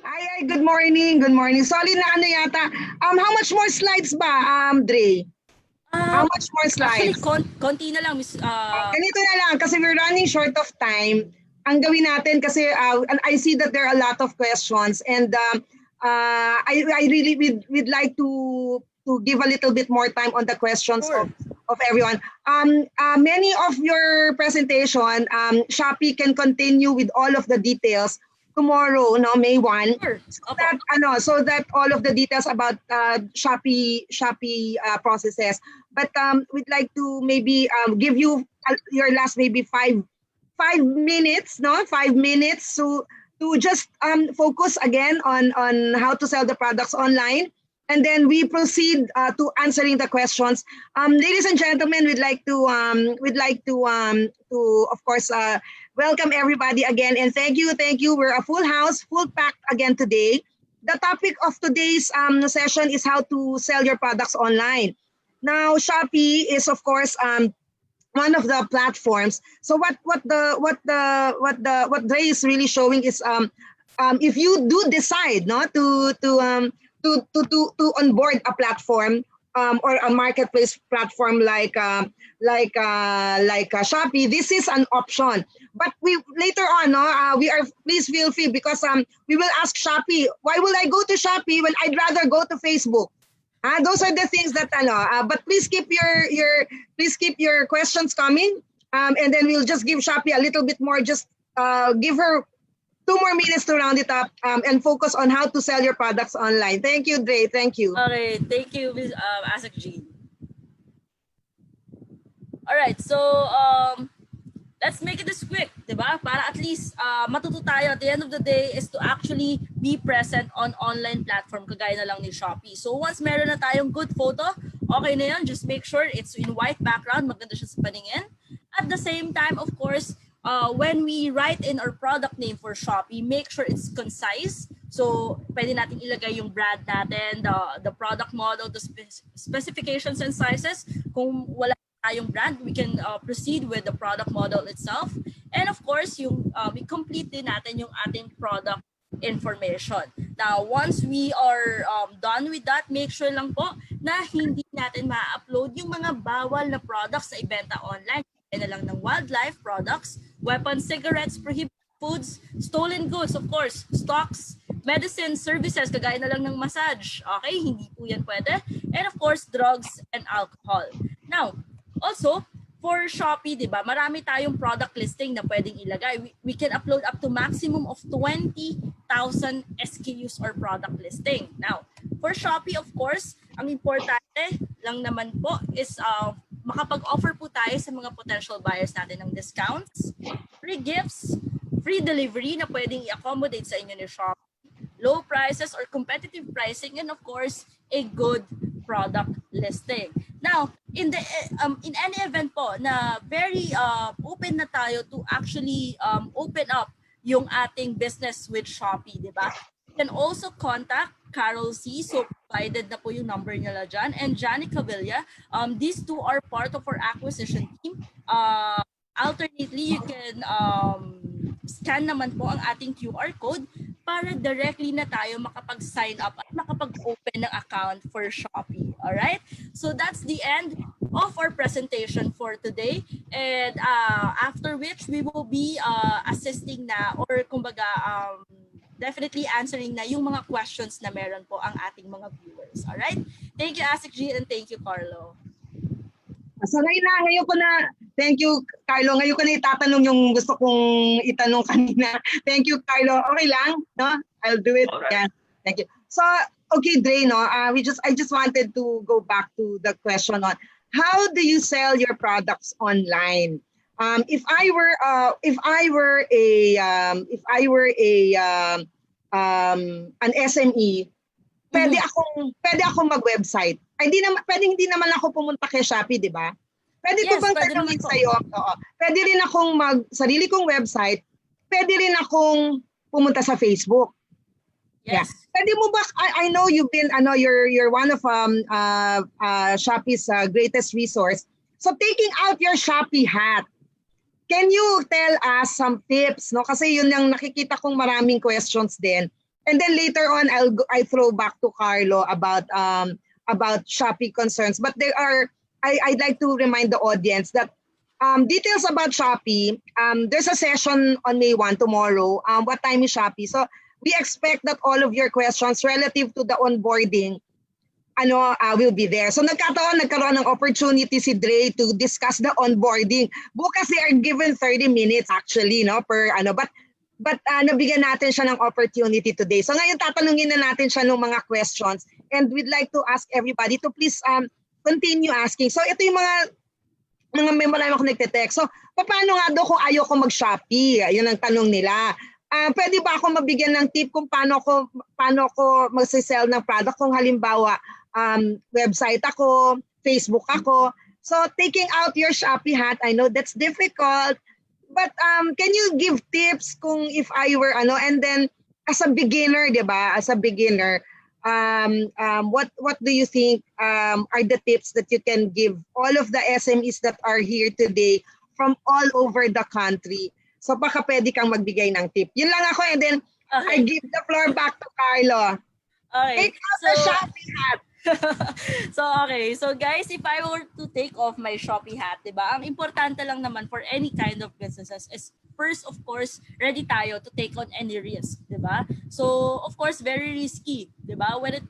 Ay, good morning. Good morning. Solid na ano yata. How much more slides ba, Dre? How much more slides? Actually, konti na lang, Miss. Ganito na lang kasi we're running short of time. Ang gawin natin kasi I see that there are a lot of questions and I really would like to give a little bit more time on the questions Sure. of everyone. Many of your presentation, Shopee can continue with all of the details tomorrow, no, May 1. Sure. So that all of the details about Shopee processes. But we'd like to maybe give you your last maybe 5 minutes, no? 5 minutes to just focus again on how to sell the products online. And then we proceed to answering the questions. Ladies and gentlemen, we'd like to of course welcome everybody again, and thank you. We're a full house, full packed again today. The topic of today's session is how to sell your products online. Now, Shopee is of course one of the platforms. So what Dre is really showing is if you do decide to onboard a platform or a marketplace platform like Shopee, this is an option. But we later on, please feel free because we will ask Shopee, why will I go to Shopee when I'd rather go to Facebook? Those are the things that but please keep your questions coming, and then we'll just give Shopee a little bit more. Just give her 2 more minutes to round it up and focus on how to sell your products online. Thank you, Dre. Thank you. Okay, thank you, Ms. Asek Jean. All right, so let's let's make it this quick, di ba? Para at least matuto tayo at the end of the day is to actually be present on online platform kagaya na lang ni Shopee. So once meron na tayong good photo, okay na yun. Just make sure it's in white background, maganda siya sa paningin. At the same time, of course, when we write in our product name for Shopee, make sure it's concise. So pwede natin ilagay yung brand natin, the product model, the specifications and sizes. Kung wala tayong brand, we can proceed with the product model itself. And of course, yung we complete din natin yung ating product information. Now, once we are done with that, make sure lang po na hindi natin ma-upload yung mga bawal na products na ibenta online. Kaya na lang ng wildlife products, weapons, cigarettes, prohibited foods, stolen goods, of course, stocks, medicine, services, kagaya na lang ng massage. Okay, hindi po yan pwede. And of course, drugs and alcohol. Now, also, for Shopee, di ba, marami tayong product listing na pwedeng ilagay. We can upload up to maximum of 20,000 SKUs or product listing. Now, for Shopee, of course, ang importante lang naman po is makapag-offer po tayo sa mga potential buyers natin ng discounts, free gifts, free delivery na pwedeng i-accommodate sa inyo ni Shopee, low prices or competitive pricing, and of course, a good product listing. Now, in any event po na very open na tayo to actually open up yung ating business with Shopee, di ba? You can also contact Carol C. So, provided na po yung number nila dyan. And Johnny Cavilla. These two are part of our acquisition team. Alternately, you can scan naman po ang ating QR code para directly na tayo makapag-sign up at makapag-open ng account for Shopee. Alright? So that's the end of our presentation for today. And after which, we will be assisting na or kumbaga definitely answering na yung mga questions na meron po ang ating mga viewers. Alright? Thank you, Asik G, and thank you, Carlo. Sanay na, ngayon ko na, thank you, Carlo. Ngayon ko na itatanong yung gusto kong itanong kanina. Thank you, Carlo. Okay lang, no? I'll do it. All right. Yeah. Thank you. So, okay, Dre, no? I just wanted to go back to the question on how do you sell your products online? If I were an SME, pwede akong mag-website. Ay, hindi naman ako pumunta kay Shopee, di ba? Pwede ko bang tanongin sa'yo? Oo. Pwede rin akong sarili kong website. Pwede rin akong pumunta sa Facebook. Yes. Yeah. Pwede mo ba, I know you've been, you're one of Shopee's greatest resource. So taking out your Shopee hat, can you tell us some tips? No? Kasi yun yung nakikita kong maraming questions din. And then later on, I throw back to Carlo about Shopee concerns. But I'd like to remind the audience that details about Shopee, there's a session on May 1 tomorrow. What time is Shopee? So we expect that all of your questions relative to the onboarding will be there. So nagkaroon ng opportunity si Dre to discuss the onboarding. Bukas they are given 30 minutes actually, no, per but nabigyan natin siya ng opportunity today. So ngayon tatanungin na natin siya ng mga questions, and we'd like to ask everybody to please continue asking. So ito yung mga marami ako nagte-text. So paano nga daw kung ayaw ko mag-Shopee? Yun ang tanong nila. Pwede ba ako mabigyan ng tip kung paano ko mag-sell ng product kung halimbawa website ako, Facebook ako. So taking out your Shopee hat, I know that's difficult. But can you give tips kung if I were and then as a beginner, 'di ba? As a beginner, what do you think are the tips that you can give all of the SMEs that are here today from all over the country? So baka pwede kang magbigay ng tip. Yun lang ako, and then I give the floor back to Carlo. Okay. Take out the Shopee hat. So guys, if I were to take off my Shopee hat, 'di ba? Ang importante lang naman for any kind of businesses is first, of course, ready tayo to take on any risk, 'di ba? So, of course, very risky, 'di ba? When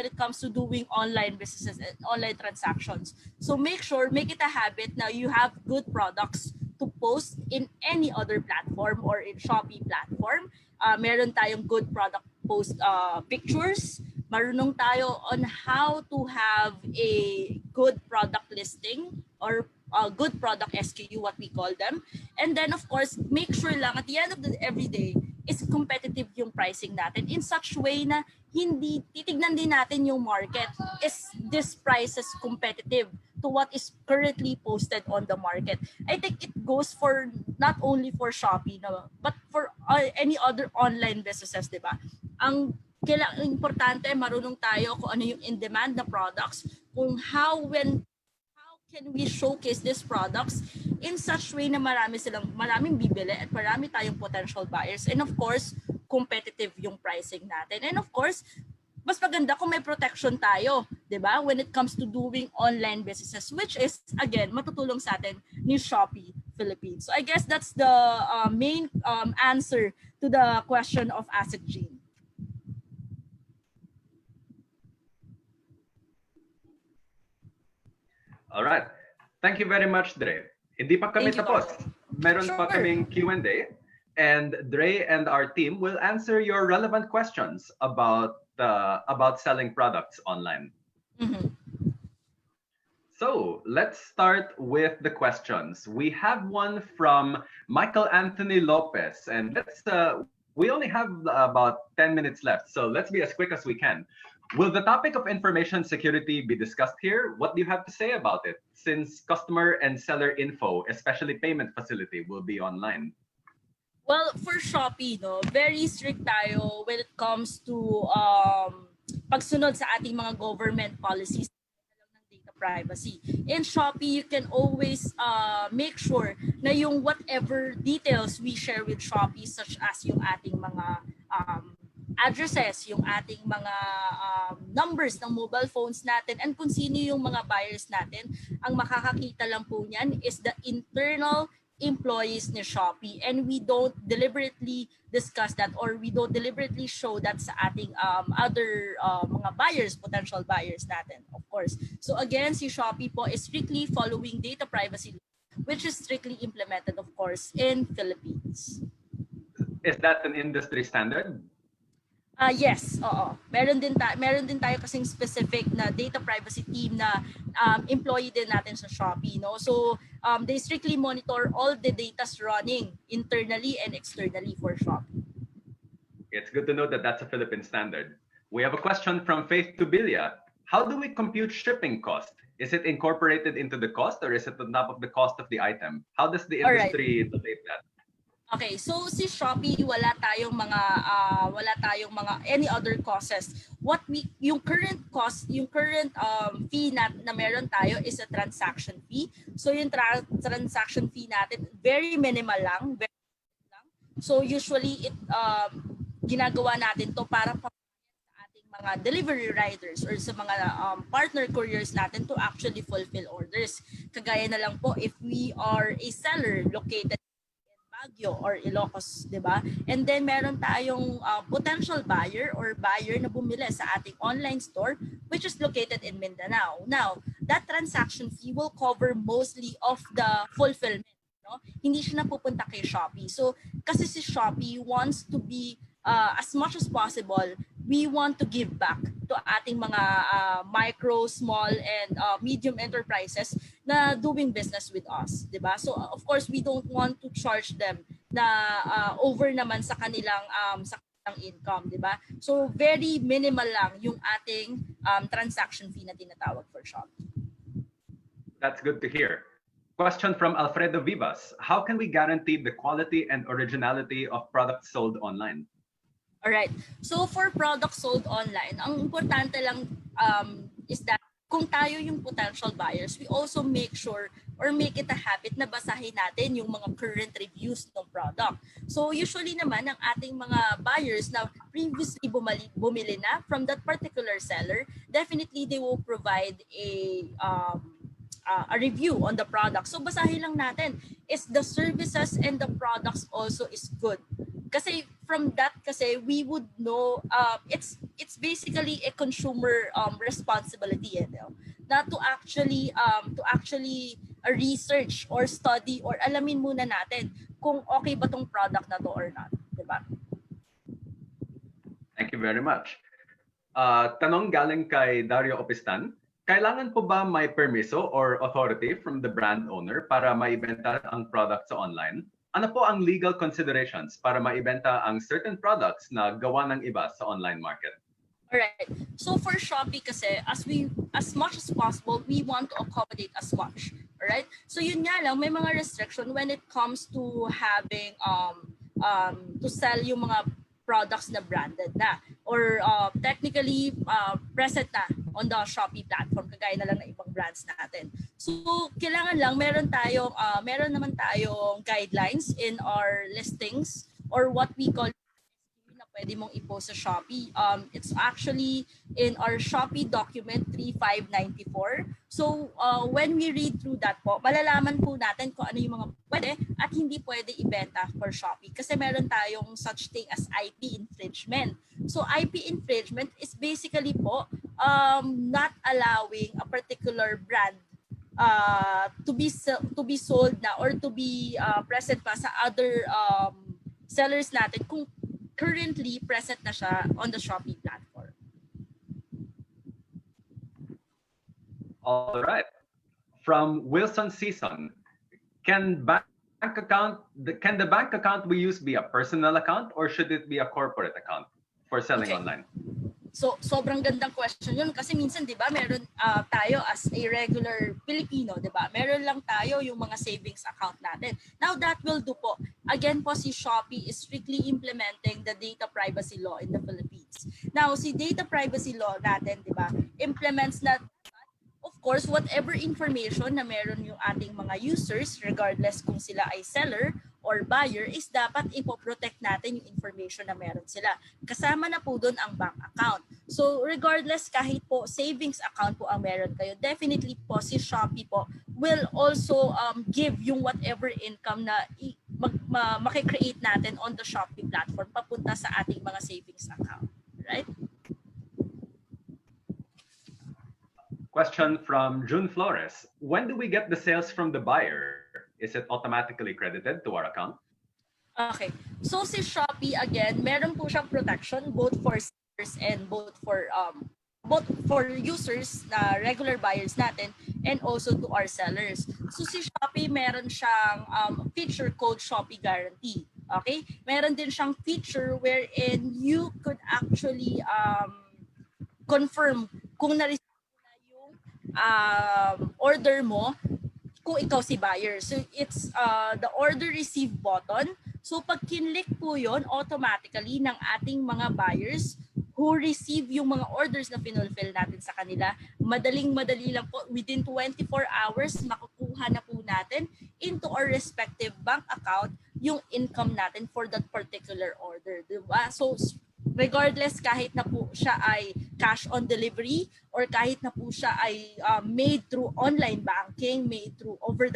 it comes to doing online businesses and online transactions. So, make it a habit na you have good products to post in any other platform or in Shopee platform. Meron tayong good product post pictures. Marunong tayo on how to have a good product listing or good product SKU, what we call them. And then of course, make sure lang at the end of the every day is competitive yung pricing natin in such way na hindi titignan din natin yung market. Is this price is competitive to what is currently posted on the market? I think it goes for not only for Shopee, no, but for any other online businesses, di ba? Ang importante, marunong tayo kung ano yung in-demand na products, kung how can we showcase these products in such way na maraming bibili at marami tayong potential buyers. And of course, competitive yung pricing natin. And of course, mas maganda kung may protection tayo, 'di ba? When it comes to doing online businesses, which is again matutulong sa atin ni Shopee Philippines. So I guess that's the main answer to the question of Asset Jean. All right. Thank you very much, Dre. Hindi pa kami Thank you, tapos. Carlo. Meron pa Sure. kaming Q&A. And Dre and our team will answer your relevant questions about selling products online. Mhm. So let's start with the questions. We have one from Michael Anthony Lopez, and we only have about 10 minutes left, so let's be as quick as we can. Will the topic of information security be discussed here? What do you have to say about it, since customer and seller info, especially payment facility, will be online? Well, for Shopee, no, very strict tayo when it comes to pagsunod sa ating mga government policies ng data privacy. In Shopee, you can always make sure na yung whatever details we share with Shopee, such as yung ating mga addresses, yung ating mga numbers ng mobile phones natin, and kung sino yung mga buyers natin, ang makakakita lang po niyan is the internal employees ni Shopee, and we don't deliberately discuss that or we don't deliberately show that sa ating other mga buyers, potential buyers natin, of course. So again, si Shopee po is strictly following data privacy law, which is strictly implemented, of course, in Philippines. Is that an industry standard? Yes, oo. Meron din tayo kasing specific na data privacy team na employee din natin sa Shopee, no? So they strictly monitor all the data's running internally and externally for Shopee. It's good to know that that's a Philippine standard. We have a question from Faith Tubilia. How do we compute shipping cost? Is it incorporated into the cost, or is it on top of the cost of the item? How does the industry relate that? Okay, so si Shopee wala tayong mga any other costs. Yung current cost, yung current fee na meron tayo is a transaction fee. So yung transaction fee natin very minimal lang, So usually ginagawa natin to para sa ating mga delivery riders or sa mga partner couriers natin to actually fulfill orders. Kagaya na lang po if we are a seller located Baguio or Ilocos, 'di ba? And then meron tayong potential buyer or buyer na bumili sa ating online store which is located in Mindanao. Now, that transaction fee will cover mostly of the fulfillment, no? Hindi siya napupunta kay Shopee. So, kasi si Shopee wants to be as much as possible, we want to give back to ating mga micro, small, and medium enterprises na doing business with us, 'di ba? So of course, we don't want to charge them na over naman sa kanilang income, 'di ba? So very minimal lang yung ating transaction fee na tinatawag for Shopee. That's good to hear. Question from Alfredo Vivas. How can we guarantee the quality and originality of products sold online? All right. So for products sold online, ang importante lang is that kung tayo yung potential buyers, we also make sure or make it a habit na basahin natin yung mga current reviews ng product. So usually naman ang ating mga buyers na previously bumili na from that particular seller, definitely they will provide a review on the product. So basahin lang natin, is the services and the products also is good. Kasi from that we would know it's basically a consumer responsibility, you know, na to actually research or study or alamin muna natin kung okay ba tong product na to or not, di ba? Thank you very much. Tanong galing kay Dario Opistan. Kailangan po ba may permiso or authority from the brand owner para maibenta ang product sa online? Ano po ang legal considerations para maibenta ang certain products na gawa ng iba sa online market? Alright. So for Shopee kasi, as much as possible, we want to accommodate as much. Alright? So yun nga lang, may mga restriction when it comes to having to sell yung mga products na branded na or technically present na on the Shopee platform kagaya na lang ng ibang brands natin. So kailangan lang meron naman tayong guidelines in our listings or what we call na pwede mong i-post sa Shopee. It's actually in our Shopee document 3594. So when we read through that po, malalaman po natin kung ano yung mga pwede at hindi pwede ibenta for Shopee. Kasi meron tayong such thing as IP infringement. So IP infringement is basically po not allowing a particular brand to be sold na or to be present pa sa other sellers natin kung currently present na siya on the Shopee platform. All right. From Wilson Season, can the bank account we use be a personal account or should it be a corporate account for selling online? So sobrang gandang question yun kasi minsan 'di ba meron tayo as a regular Pilipino, 'di ba? Meron lang tayo yung mga savings account natin. Now that will do po. Again po si Shopee is strictly implementing the data privacy law in the Philippines. Now si data privacy law natin, 'di ba? Implements na of course whatever information na meron yung ating mga users regardless kung sila ay seller or buyer is dapat ipoprotect natin yung information na meron sila. Kasama na po doon ang bank account. So regardless kahit po savings account po ang meron kayo, definitely po si Shopee po will also give yung whatever income na makikreate natin on the Shopee platform papunta sa ating mga savings account. Right? Question from June Flores. When do we get the sales from the buyer? Is it automatically credited to our account? Okay. So si Shopee again, meron po siyang protection both for sellers and both for users na regular buyers natin and also to our sellers. So si Shopee meron siyang feature called Shopee Guarantee. Okay? Meron din siyang feature wherein you could actually confirm kung na-receive na yung order mo kung ikaw si buyer. So it's the order receive button. So pag kinlik po yon automatically ng ating mga buyers who receive yung mga orders na finulfill natin sa kanila, madaling-madali lang po, within 24 hours, makukuha na po natin into our respective bank account yung income natin for that particular order. Diba? So regardless kahit na po siya ay cash on delivery or kahit na po siya ay made through online banking, made through over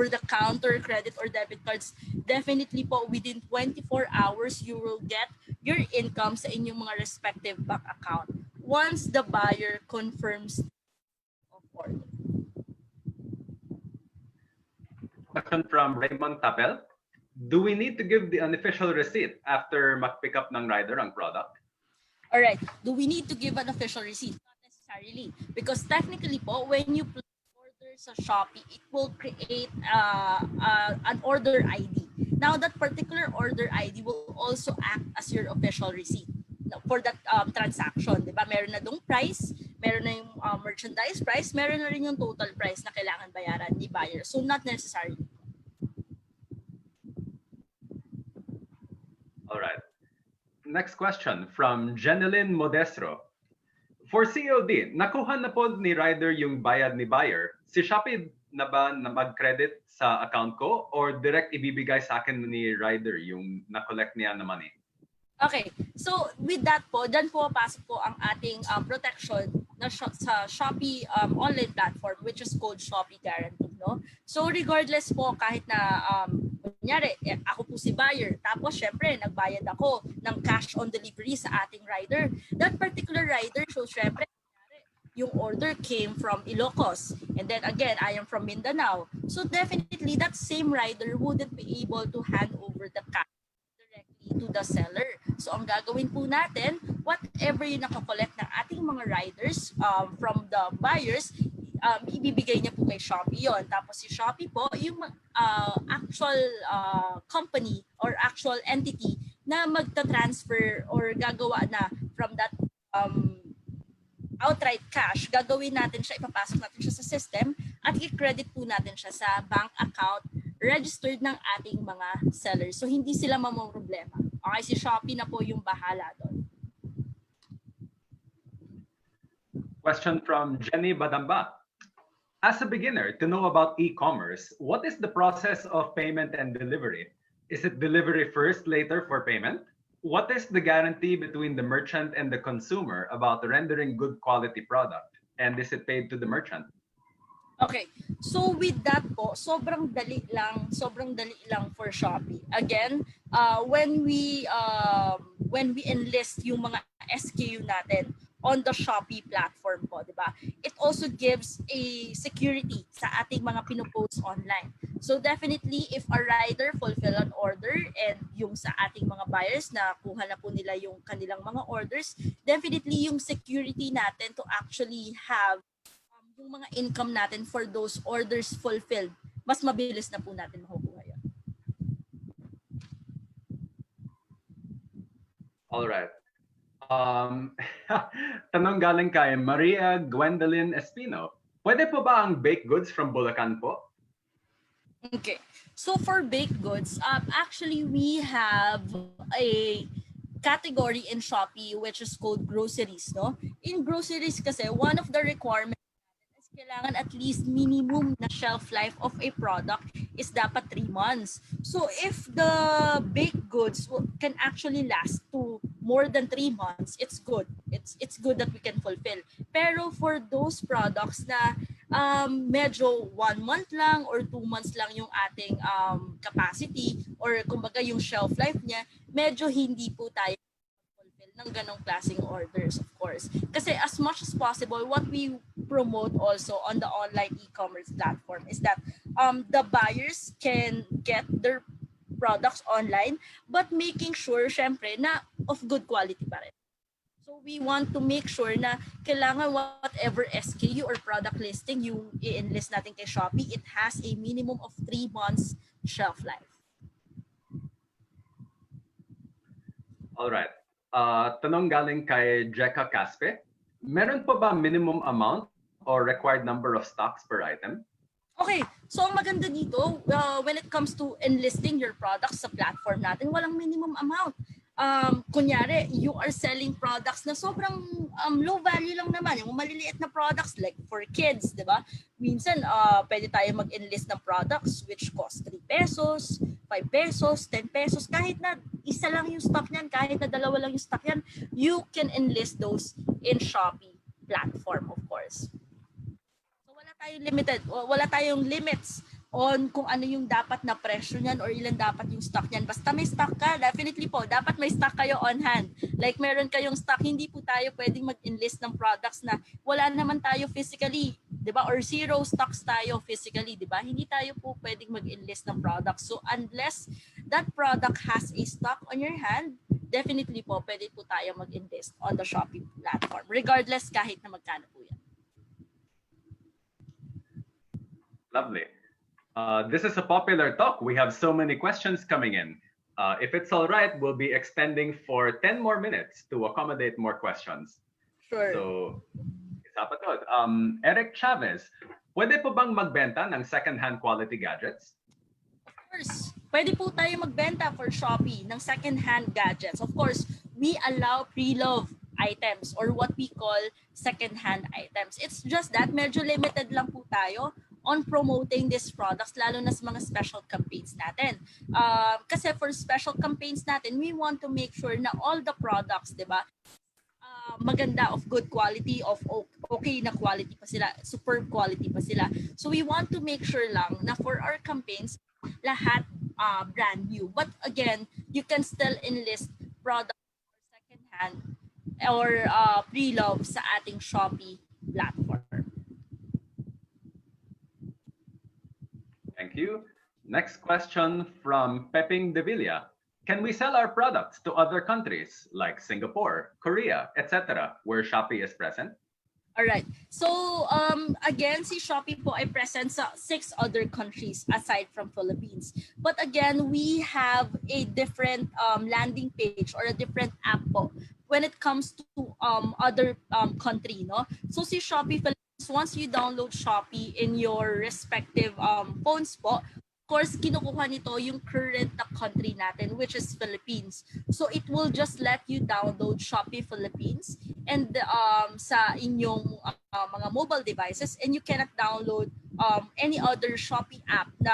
the counter credit or debit cards, definitely po within 24 hours you will get your income sa inyong mga respective bank account once the buyer confirms of order. Question from Raymond Tapel. Do we need to give the unofficial receipt after mag-pick up ng rider ang product? All right. Do we need to give an official receipt? Not necessarily. Because technically po, when you place order sa Shopee, it will create an order ID. Now, that particular order ID will also act as your official receipt for that transaction. Diba? Meron na dong price, meron na yung merchandise price, meron na rin yung total price na kailangan bayaran ni buyer. So, not necessarily. All right. Next question from Jeneline Modestro. For COD, nakuha na po ni rider yung bayad ni buyer. Si Shopee na ba na mag-credit sa account ko or direct ibibigay sa akin ni rider yung na-collect niya na money? Okay. So with that po, dyan po pasok po ang ating protection na sa Shopee online platform which is called Shopee Guarantee. No? So regardless po kahit na kunyari, ako po si buyer, tapos syempre nagbayad ako ng cash on delivery sa ating rider. That particular rider, so syempre yung order came from Ilocos and then again I am from Mindanao. So definitely that same rider wouldn't be able to hand over the cash directly to the seller. So ang gagawin po natin, whatever yung nakakollect ng ating mga riders from the buyers, ibibigay niya po kay Shopee yon. Tapos si Shopee po, yung actual company or actual entity na magta-transfer or gagawa na from that outright cash, gagawin natin siya, ipapasok natin siya sa system at i-credit po natin siya sa bank account registered ng ating mga sellers. So hindi sila problema. Okay, si Shopee na po yung bahala doon. Question from Jenny Badamba. As a beginner, to know about e-commerce, what is the process of payment and delivery? Is it delivery first, later for payment? What is the guarantee between the merchant and the consumer about rendering good quality product? And is it paid to the merchant? Okay. So with that po, sobrang dali lang for Shopee. Again, when we enlist yung mga SKU natin on the Shopee platform po, di ba? It also gives a security sa ating mga pinopost online. So definitely, if a rider fulfill an order and yung sa ating mga buyers na kuha na po nila yung kanilang mga orders, definitely yung security natin to actually have yung mga income natin for those orders fulfilled, mas mabilis na po natin makukuha yun. All right. Tanong galing kay Maria Gwendolyn Espino. Pwede po ba ang baked goods from Bulacan po? Okay. So for baked goods, actually we have a category in Shopee which is called groceries, no? In groceries kasi, one of the requirements is kailangan at least minimum na shelf life of a product is dapat 3 months. So if the baked goods can actually last to more than 3 months, it's good. It's good that we can fulfill. Pero for those products na medyo 1 month lang or 2 months lang yung ating capacity or kumbaga yung shelf life niya, medyo hindi po tayo fulfill ng ganong klaseng orders, of course. Kasi as much as possible, what we promote also on the online e-commerce platform is that the buyers can get their products online but making sure syempre na of good quality pa rin. So we want to make sure na kailangan whatever SKU or product listing yung i-enlist natin kay Shopee, it has a minimum of 3 months shelf life. All right. Tanong galing kay Jeka Caspe. Meron po ba minimum amount or required number of stocks per item? Okay, so ang maganda dito, when it comes to enlisting your products sa platform natin, walang minimum amount. Kunyari, you are selling products na sobrang low value lang naman, yung maliliit na products like for kids, di ba? Minsan, pwede tayo mag-enlist ng products which cost 3 pesos, 5 pesos, 10 pesos, kahit na isa lang yung stock niyan, kahit na dalawa lang yung stock yan, you can enlist those in Shopee platform, of course. Wala tayong limits on kung ano yung dapat na presyo niyan or ilan dapat yung stock niyan. Basta may stock ka, definitely po, dapat may stock kayo on hand. Like meron kayong stock, hindi po tayo pwedeng mag-enlist ng products na wala naman tayo physically, 'di ba? Or zero stocks tayo physically, 'di ba? Hindi tayo po pwedeng mag-enlist ng products. So unless that product has a stock on your hand, definitely po pwede po tayo mag-enlist on the Shopee platform regardless kahit na magkano po yan. Lovely. This is a popular talk. We have so many questions coming in. If it's all right, we'll be extending for 10 more minutes to accommodate more questions. Sure. So, isa pa to. Eric Chavez, pwede po bang magbenta ng second-hand quality gadgets? Of course. Pwede po tayo magbenta for Shopee ng second-hand gadgets. Of course, we allow pre-love items or what we call second-hand items. It's just that medyo limited lang po tayo on promoting these products, lalo na sa mga special campaigns natin. Kasi for special campaigns natin, we want to make sure na all the products, di ba, maganda, of good quality, of okay na quality pa sila, superb quality pa sila. So we want to make sure lang na for our campaigns, lahat brand new. But again, you can still enlist products for second-hand or pre-love sa ating Shopee platform. Thank you. Next question from Peping De Villa. Can we sell our products to other countries like Singapore, Korea, etc., where Shopee is present? All right. So again, si Shopee po ay present sa 6 other countries aside from Philippines. But again, we have a different landing page or a different app po when it comes to other country, no? So si Shopee Philippines, once you download Shopee in your respective phones po, of course, kinukuha nito yung current na country natin, which is Philippines. So it will just let you download Shopee Philippines and sa inyong mga mobile devices, and you cannot download any other Shopee app na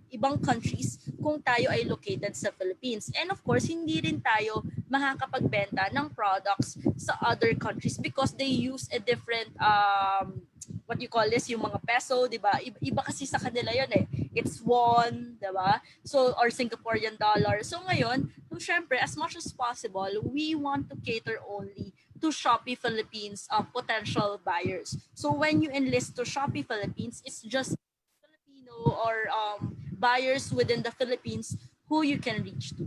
ibang countries kung tayo ay located sa Philippines. And of course, hindi rin tayo makakapagbenta ng products sa other countries because they use a different what you call this, yung mga peso, di ba? Iba kasi sa kanila yun eh. It's won, di ba? So, or Singaporean dollar. So ngayon, so syempre, as much as possible, we want to cater only to Shopee Philippines potential buyers. So when you enlist to Shopee Philippines, it's just Filipino or buyers within the Philippines who you can reach to.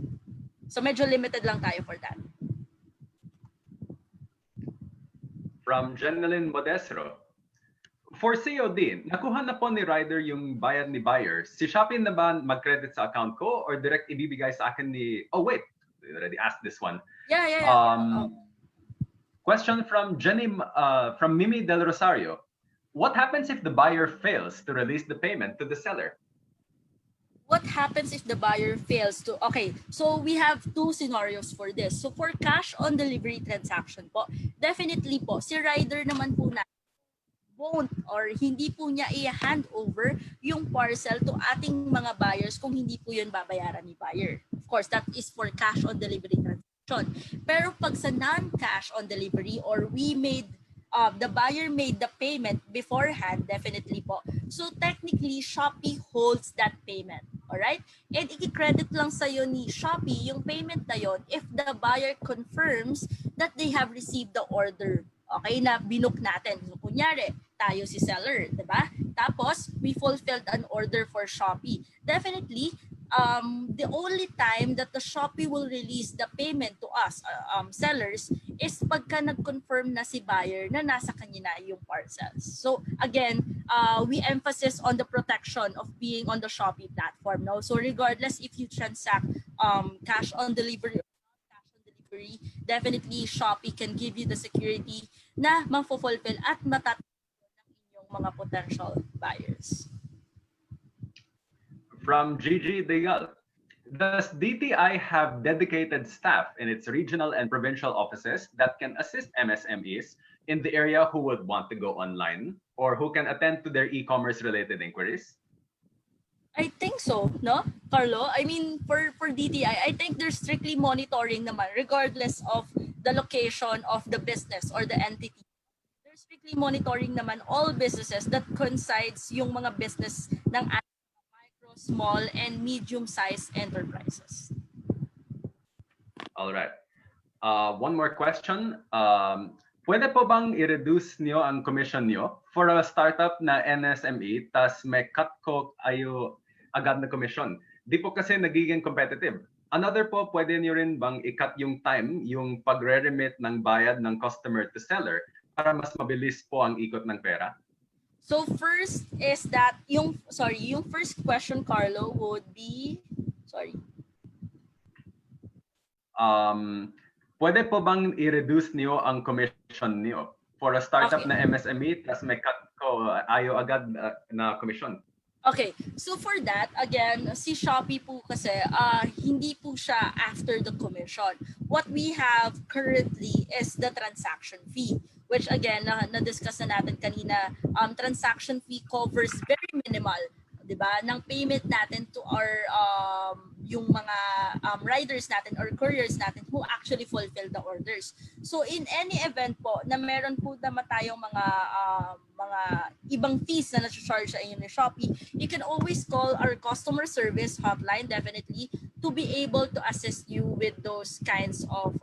So medyo limited lang tayo for that. From Jeneline Modestro, for COD, nakuha na po ni Rider yung bayad ni buyer. Si Shopee na ba mag-credit sa account ko or direct ibibigay sa akin ni... Oh wait, we already asked this one. Yeah. Question from from Mimi Del Rosario. What happens if the buyer fails to release the payment to the seller? What happens if the buyer fails to... Okay, so we have 2 scenarios for this. So for cash on delivery transaction po, definitely po, si rider naman po na won't or hindi po niya i-hand over yung parcel to ating mga buyers kung hindi po yun babayaran ni buyer. Of course, that is for cash on delivery transaction. Pero pag sa non-cash on delivery or the buyer made the payment beforehand, definitely po. So technically, Shopee holds that payment. Alright? And i-credit lang sa'yo ni Shopee yung payment na yon if the buyer confirms that they have received the order. Okay, na binook natin. So kunyari, tayo si seller, di ba? Tapos, we fulfilled an order for Shopee. Definitely, the only time that the Shopee will release the payment to us, sellers, is pagka nag-confirm na si buyer na nasa kanya na yung parcels. So again, we emphasize on the protection of being on the Shopee platform. No? So regardless if you transact cash on delivery, definitely Shopee can give you the security na ma-fulfill at matatapos ng inyong mga potential buyers. From Gigi Degal, does DTI have dedicated staff in its regional and provincial offices that can assist MSMEs in the area who would want to go online or who can attend to their e-commerce related inquiries? I think so, no, Carlo? I mean, for DTI, I think they're strictly monitoring naman regardless of the location of the business or the entity. They're strictly monitoring naman all businesses that coincides yung mga business ng micro, small, and medium-sized enterprises. All right. One more question. Pwede po bang i-reduce niyo ang commission niyo for a startup na NSME tas may cut ko ayo agad na commission? Di po kasi nagiging competitive. Another po, pwede niyo rin bang i-cut yung time, yung pagre-remit ng bayad ng customer to seller para mas mabilis po ang ikot ng pera? So first is that yung first question, Carlo, would be pwede po bang i-reduce niyo ang commission niyo for a startup na MSME tas may cut ko ayo agad na commission? Okay, so for that, again, si Shopee po kasi hindi po siya after the commission. What we have currently is the transaction fee, which again, na-discuss na natin kanina, transaction fee covers very minimal, di ba, ng payment natin to our yung mga riders natin or couriers natin who actually fulfill the orders. So in any event po na meron po naman tayong mga ibang fees na na-charge sa inyo ni Shopee, you can always call our customer service hotline definitely to be able to assist you with those kinds of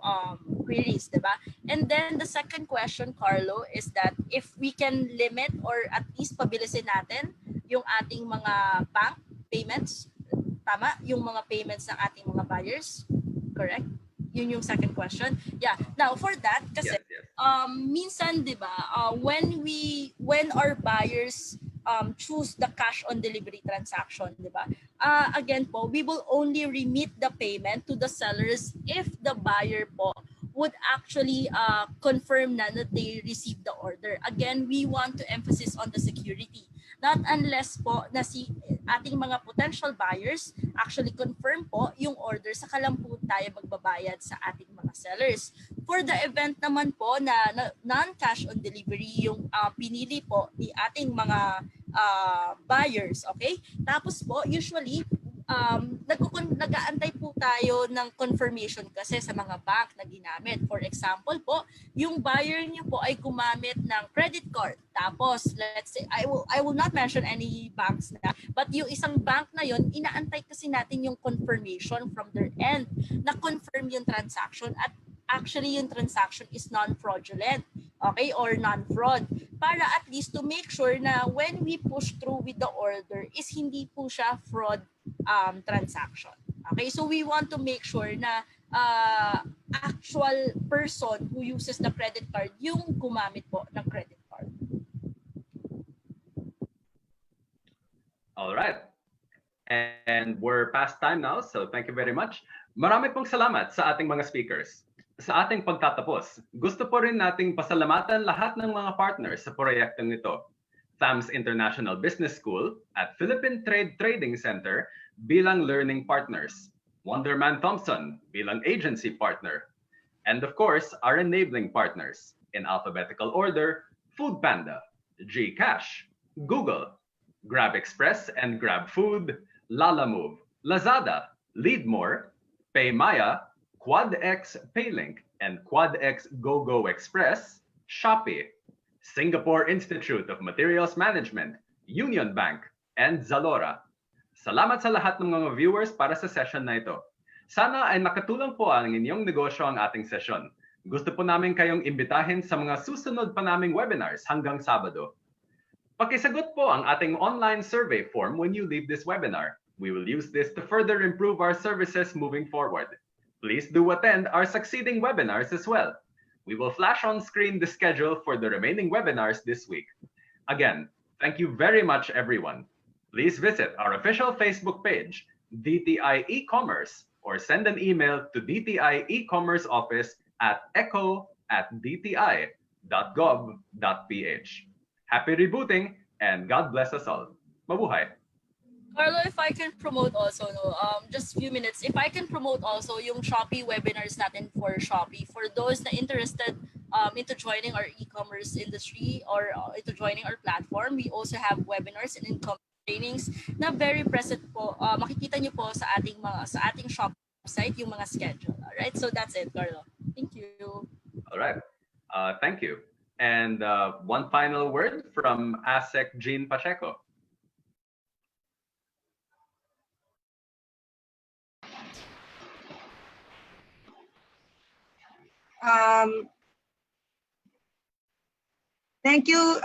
queries, diba? And then the second question, Carlo, is that if we can limit or at least pabilisin natin yung ating mga bank payments. Tama? Yung mga payments ng ating mga buyers? Correct? Yun yung second question. Yeah. Now, for that, kasi Yes. minsan, di ba, when our buyers choose the cash on delivery transaction, di ba? Again po, we will only remit the payment to the sellers if the buyer po would actually confirm na they received the order. Again, we want to emphasize on the security. Not unless po na si ating mga potential buyers actually confirm po yung order, saka lang po tayo magbabayad sa ating mga sellers. For the event naman po na non-cash on delivery yung pinili po ni ating mga buyers, okay? Tapos po, usually, nag-aantay po tayo ng confirmation kasi sa mga bank na ginamit. For example po, yung buyer niyo po ay gumamit ng credit card. Tapos, let's say, I will not mention any banks na, but yung isang bank na yon, inaantay kasi natin yung confirmation from their end na confirm yung transaction at actually yung transaction is non-fraudulent, okay, or non-fraud, para at least to make sure na when we push through with the order is hindi po siya fraud transaction. Okay, so we want to make sure na actual person who uses the credit card yung gumamit po ng credit card. All right. And we're past time now, so thank you very much. Marami pong salamat sa ating mga speakers. Sa ating pagtatapos, gusto po rin nating pasalamatan lahat ng mga partners sa proyektong ito. FAMS International Business School at Philippine Trade Trading Center bilang learning partners, Wonderman Thompson bilang agency partner, and of course, our enabling partners in alphabetical order, Foodpanda, GCash, Google, Grab Express and Grab Food, Lalamove, Lazada, Leadmore, Paymaya, QuadX Paylink, and QuadX GoGo Express, Shopee, Singapore Institute of Materials Management, Union Bank, and Zalora. Salamat sa lahat ng mga viewers para sa session na ito. Sana ay nakatulong po ang inyong negosyo ang ating session. Gusto po namin kayong imbitahin sa mga susunod pa naming webinars hanggang Sabado. Pakisagot po ang ating online survey form when you leave this webinar. We will use this to further improve our services moving forward. Please do attend our succeeding webinars as well. We will flash on screen the schedule for the remaining webinars this week. Again, thank you very much, everyone. Please visit our official Facebook page, DTI E-Commerce, or send an email to DTI E-Commerce Office at echo@dti.gov.ph. Happy rebooting, and God bless us all. Mabuhay! Carlo, if I can promote also, just a few minutes, if I can promote also yung Shopee webinars natin for Shopee. For those na interested into joining our e-commerce industry or into joining our platform, we also have webinars and income trainings na very present po. Makikita nyo po sa ating Shopee website yung mga schedule. Alright, so that's it, Carlo. Thank you. All right. Thank you. And one final word from ASEC Jean Pacheco. Thank you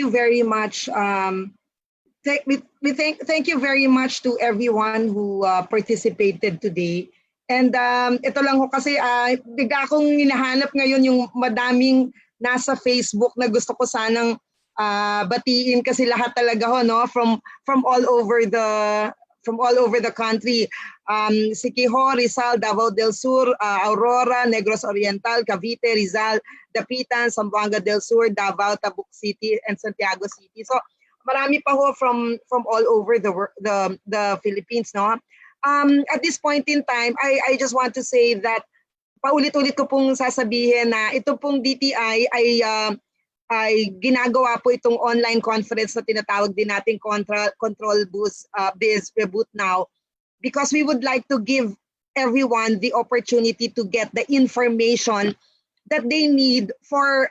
very much. Thank you very much to everyone who participated today. And ito lang ho kasi bigla akong hinahanap ngayon yung madaming nasa Facebook na gusto ko sanang batiin kasi lahat talaga ho, no, from all over the country. Siquijor, Rizal, Davao del Sur, Aurora, Negros Oriental, Cavite, Rizal, Dapitan, Zamboanga del Sur, Davao, Tabuk City, and Santiago City. So marami pa ho from all over the Philippines, no. At this point in time, I just want to say that paulit-ulit ko pong sasabihin na ito pong DTI ay ginagawa po itong online conference na tinatawag din nating Control Biz Reboot Now because we would like to give everyone the opportunity to get the information that they need for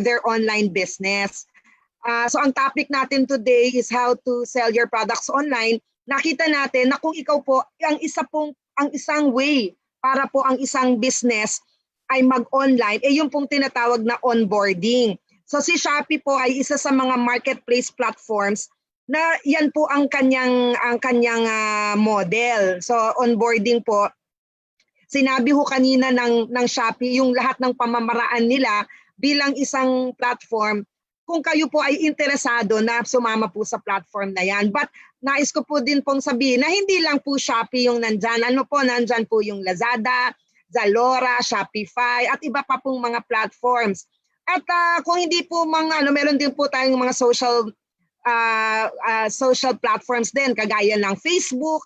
their online business. So ang topic natin today is how to sell your products online. Nakita natin na kung ikaw po ang isang way para po ang isang business ay mag-online, yung pong tinatawag na onboarding. So si Shopee po ay isa sa mga marketplace platforms na yan po ang kanyang model. So onboarding po, sinabi ho kanina ng Shopee yung lahat ng pamamaraan nila bilang isang platform kung kayo po ay interesado na sumama po sa platform na yan. But nais ko po din pong sabihin na hindi lang po Shopee yung nandyan. Ano po, nandyan po yung Lazada, Zalora, Shopify, at iba pa pong mga platforms. At kung hindi po meron din po tayong mga social platforms din, kagaya ng Facebook,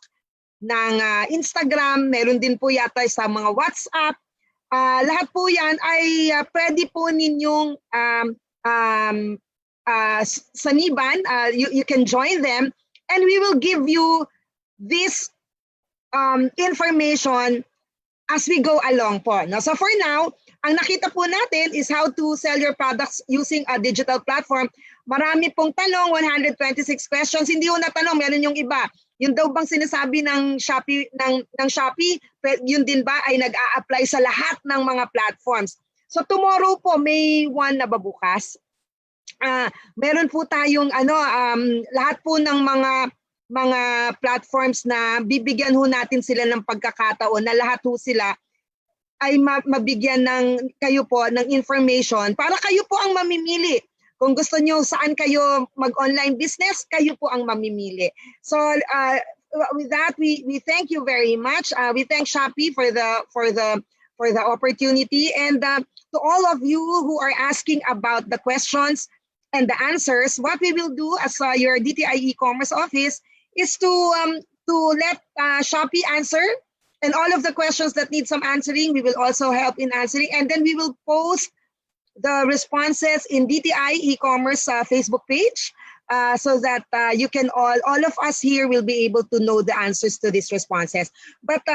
ng Instagram, meron din po yata sa mga WhatsApp. Lahat po yan ay pwede po ninyong saniban. You can join them and we will give you this information as we go along po. No? So for now, ang nakita po natin is how to sell your products using a digital platform. Marami pong tanong, 126 questions. Hindi ko natanong, meron yung iba. Yun daw bang sinasabi ng Shopee, ng Shopee, yun din ba ay nag-a-apply sa lahat ng mga platforms? So tomorrow po, May 1 na ba bukas? Meron po tayong lahat po ng mga platforms na bibigyan ho natin sila ng pagkakataon na lahat ho sila ay mabigyan kayo po ng information para kayo po ang mamimili. Kung gusto nyo saan kayo mag-online business, kayo po ang mamimili. So with that, we thank you very much. We thank Shopee for the opportunity, and to all of you who are asking about the questions and the answers, what we will do as your DTI e-commerce office is to let Shopee answer. And all of the questions that need some answering, we will also help in answering. And then we will post the responses in DTI e-commerce Facebook page so that you can all of us here will be able to know the answers to these responses. But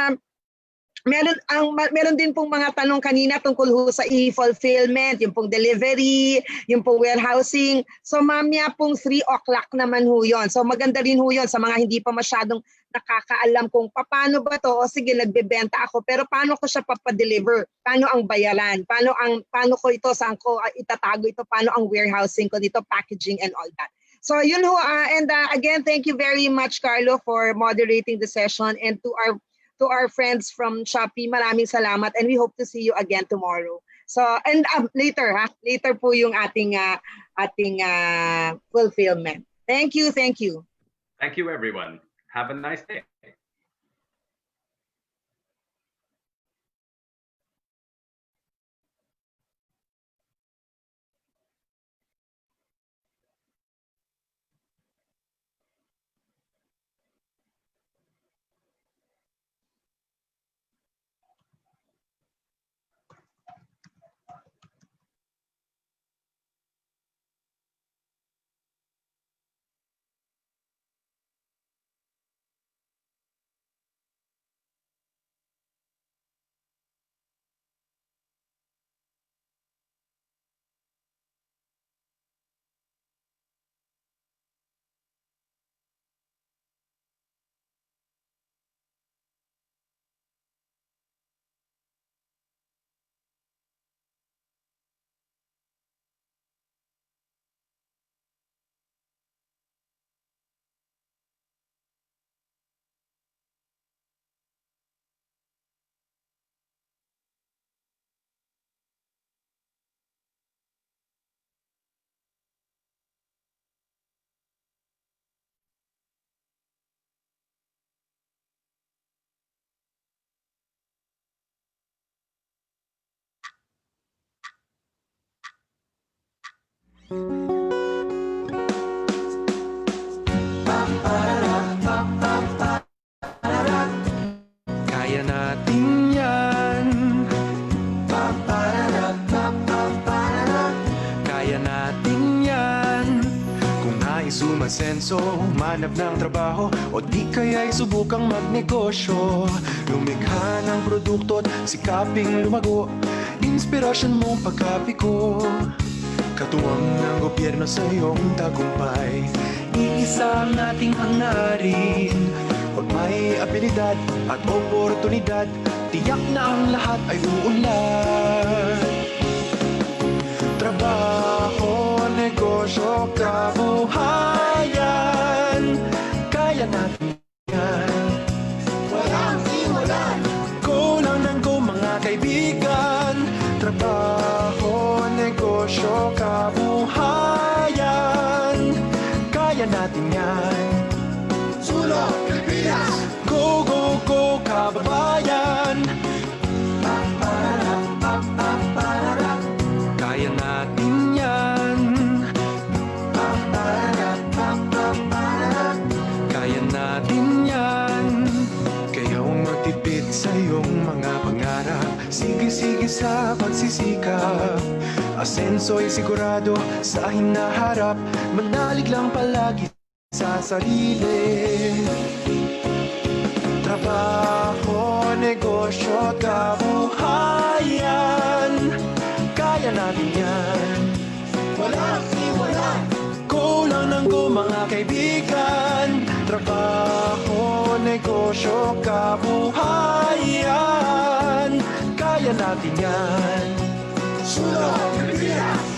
meron din pong mga tanong kanina tungkol ho sa e-fulfillment, yung pong delivery, yung pong warehousing. So mamaya pong 3 o'clock naman ho yun. So maganda rin ho yun sa mga hindi pa masyadong nakakaalam kung paano ba to, o sige nagbebenta ako pero paano ko siya papadeliver, paano ang bayaran, paano ko ito, saan ko itatago ito, paano ang warehousing ko dito, packaging and all that. So yun ho, and again, thank you very much Carlo for moderating the session, and to our friends from Shopee, maraming salamat, and we hope to see you again tomorrow. So and later po yung ating fulfillment. Thank you. Thank you everyone. Have a nice day. Kaya natin yan. Kaya natin yan. Kung nais umasenso, manap ng trabaho, o di kaya'y subukang magnegosyo. Lumikha ng produkto at sikaping lumago, inspirasyon mong pagkapiko. Katuwang ng gobyerno sa iyong tagumpay, iisa ang ating hangarin. Pag may abilidad at oportunidad, tiyak na ang lahat ay uunlad. Trabaho, negosyo, kabuhayan, sa iyong mga pangarap. Sige-sige sa pagsisikap, asenso'y sigurado sa hinaharap. Manalig lang palagi sa sarili. Trabaho, negosyo, kabuhayan, kaya natin yan. Walang iwala, go lang ng go mga kaibigan. Trabaho, negosyo, kabuhayan, kaya natin yan. Sulong Pilipinas!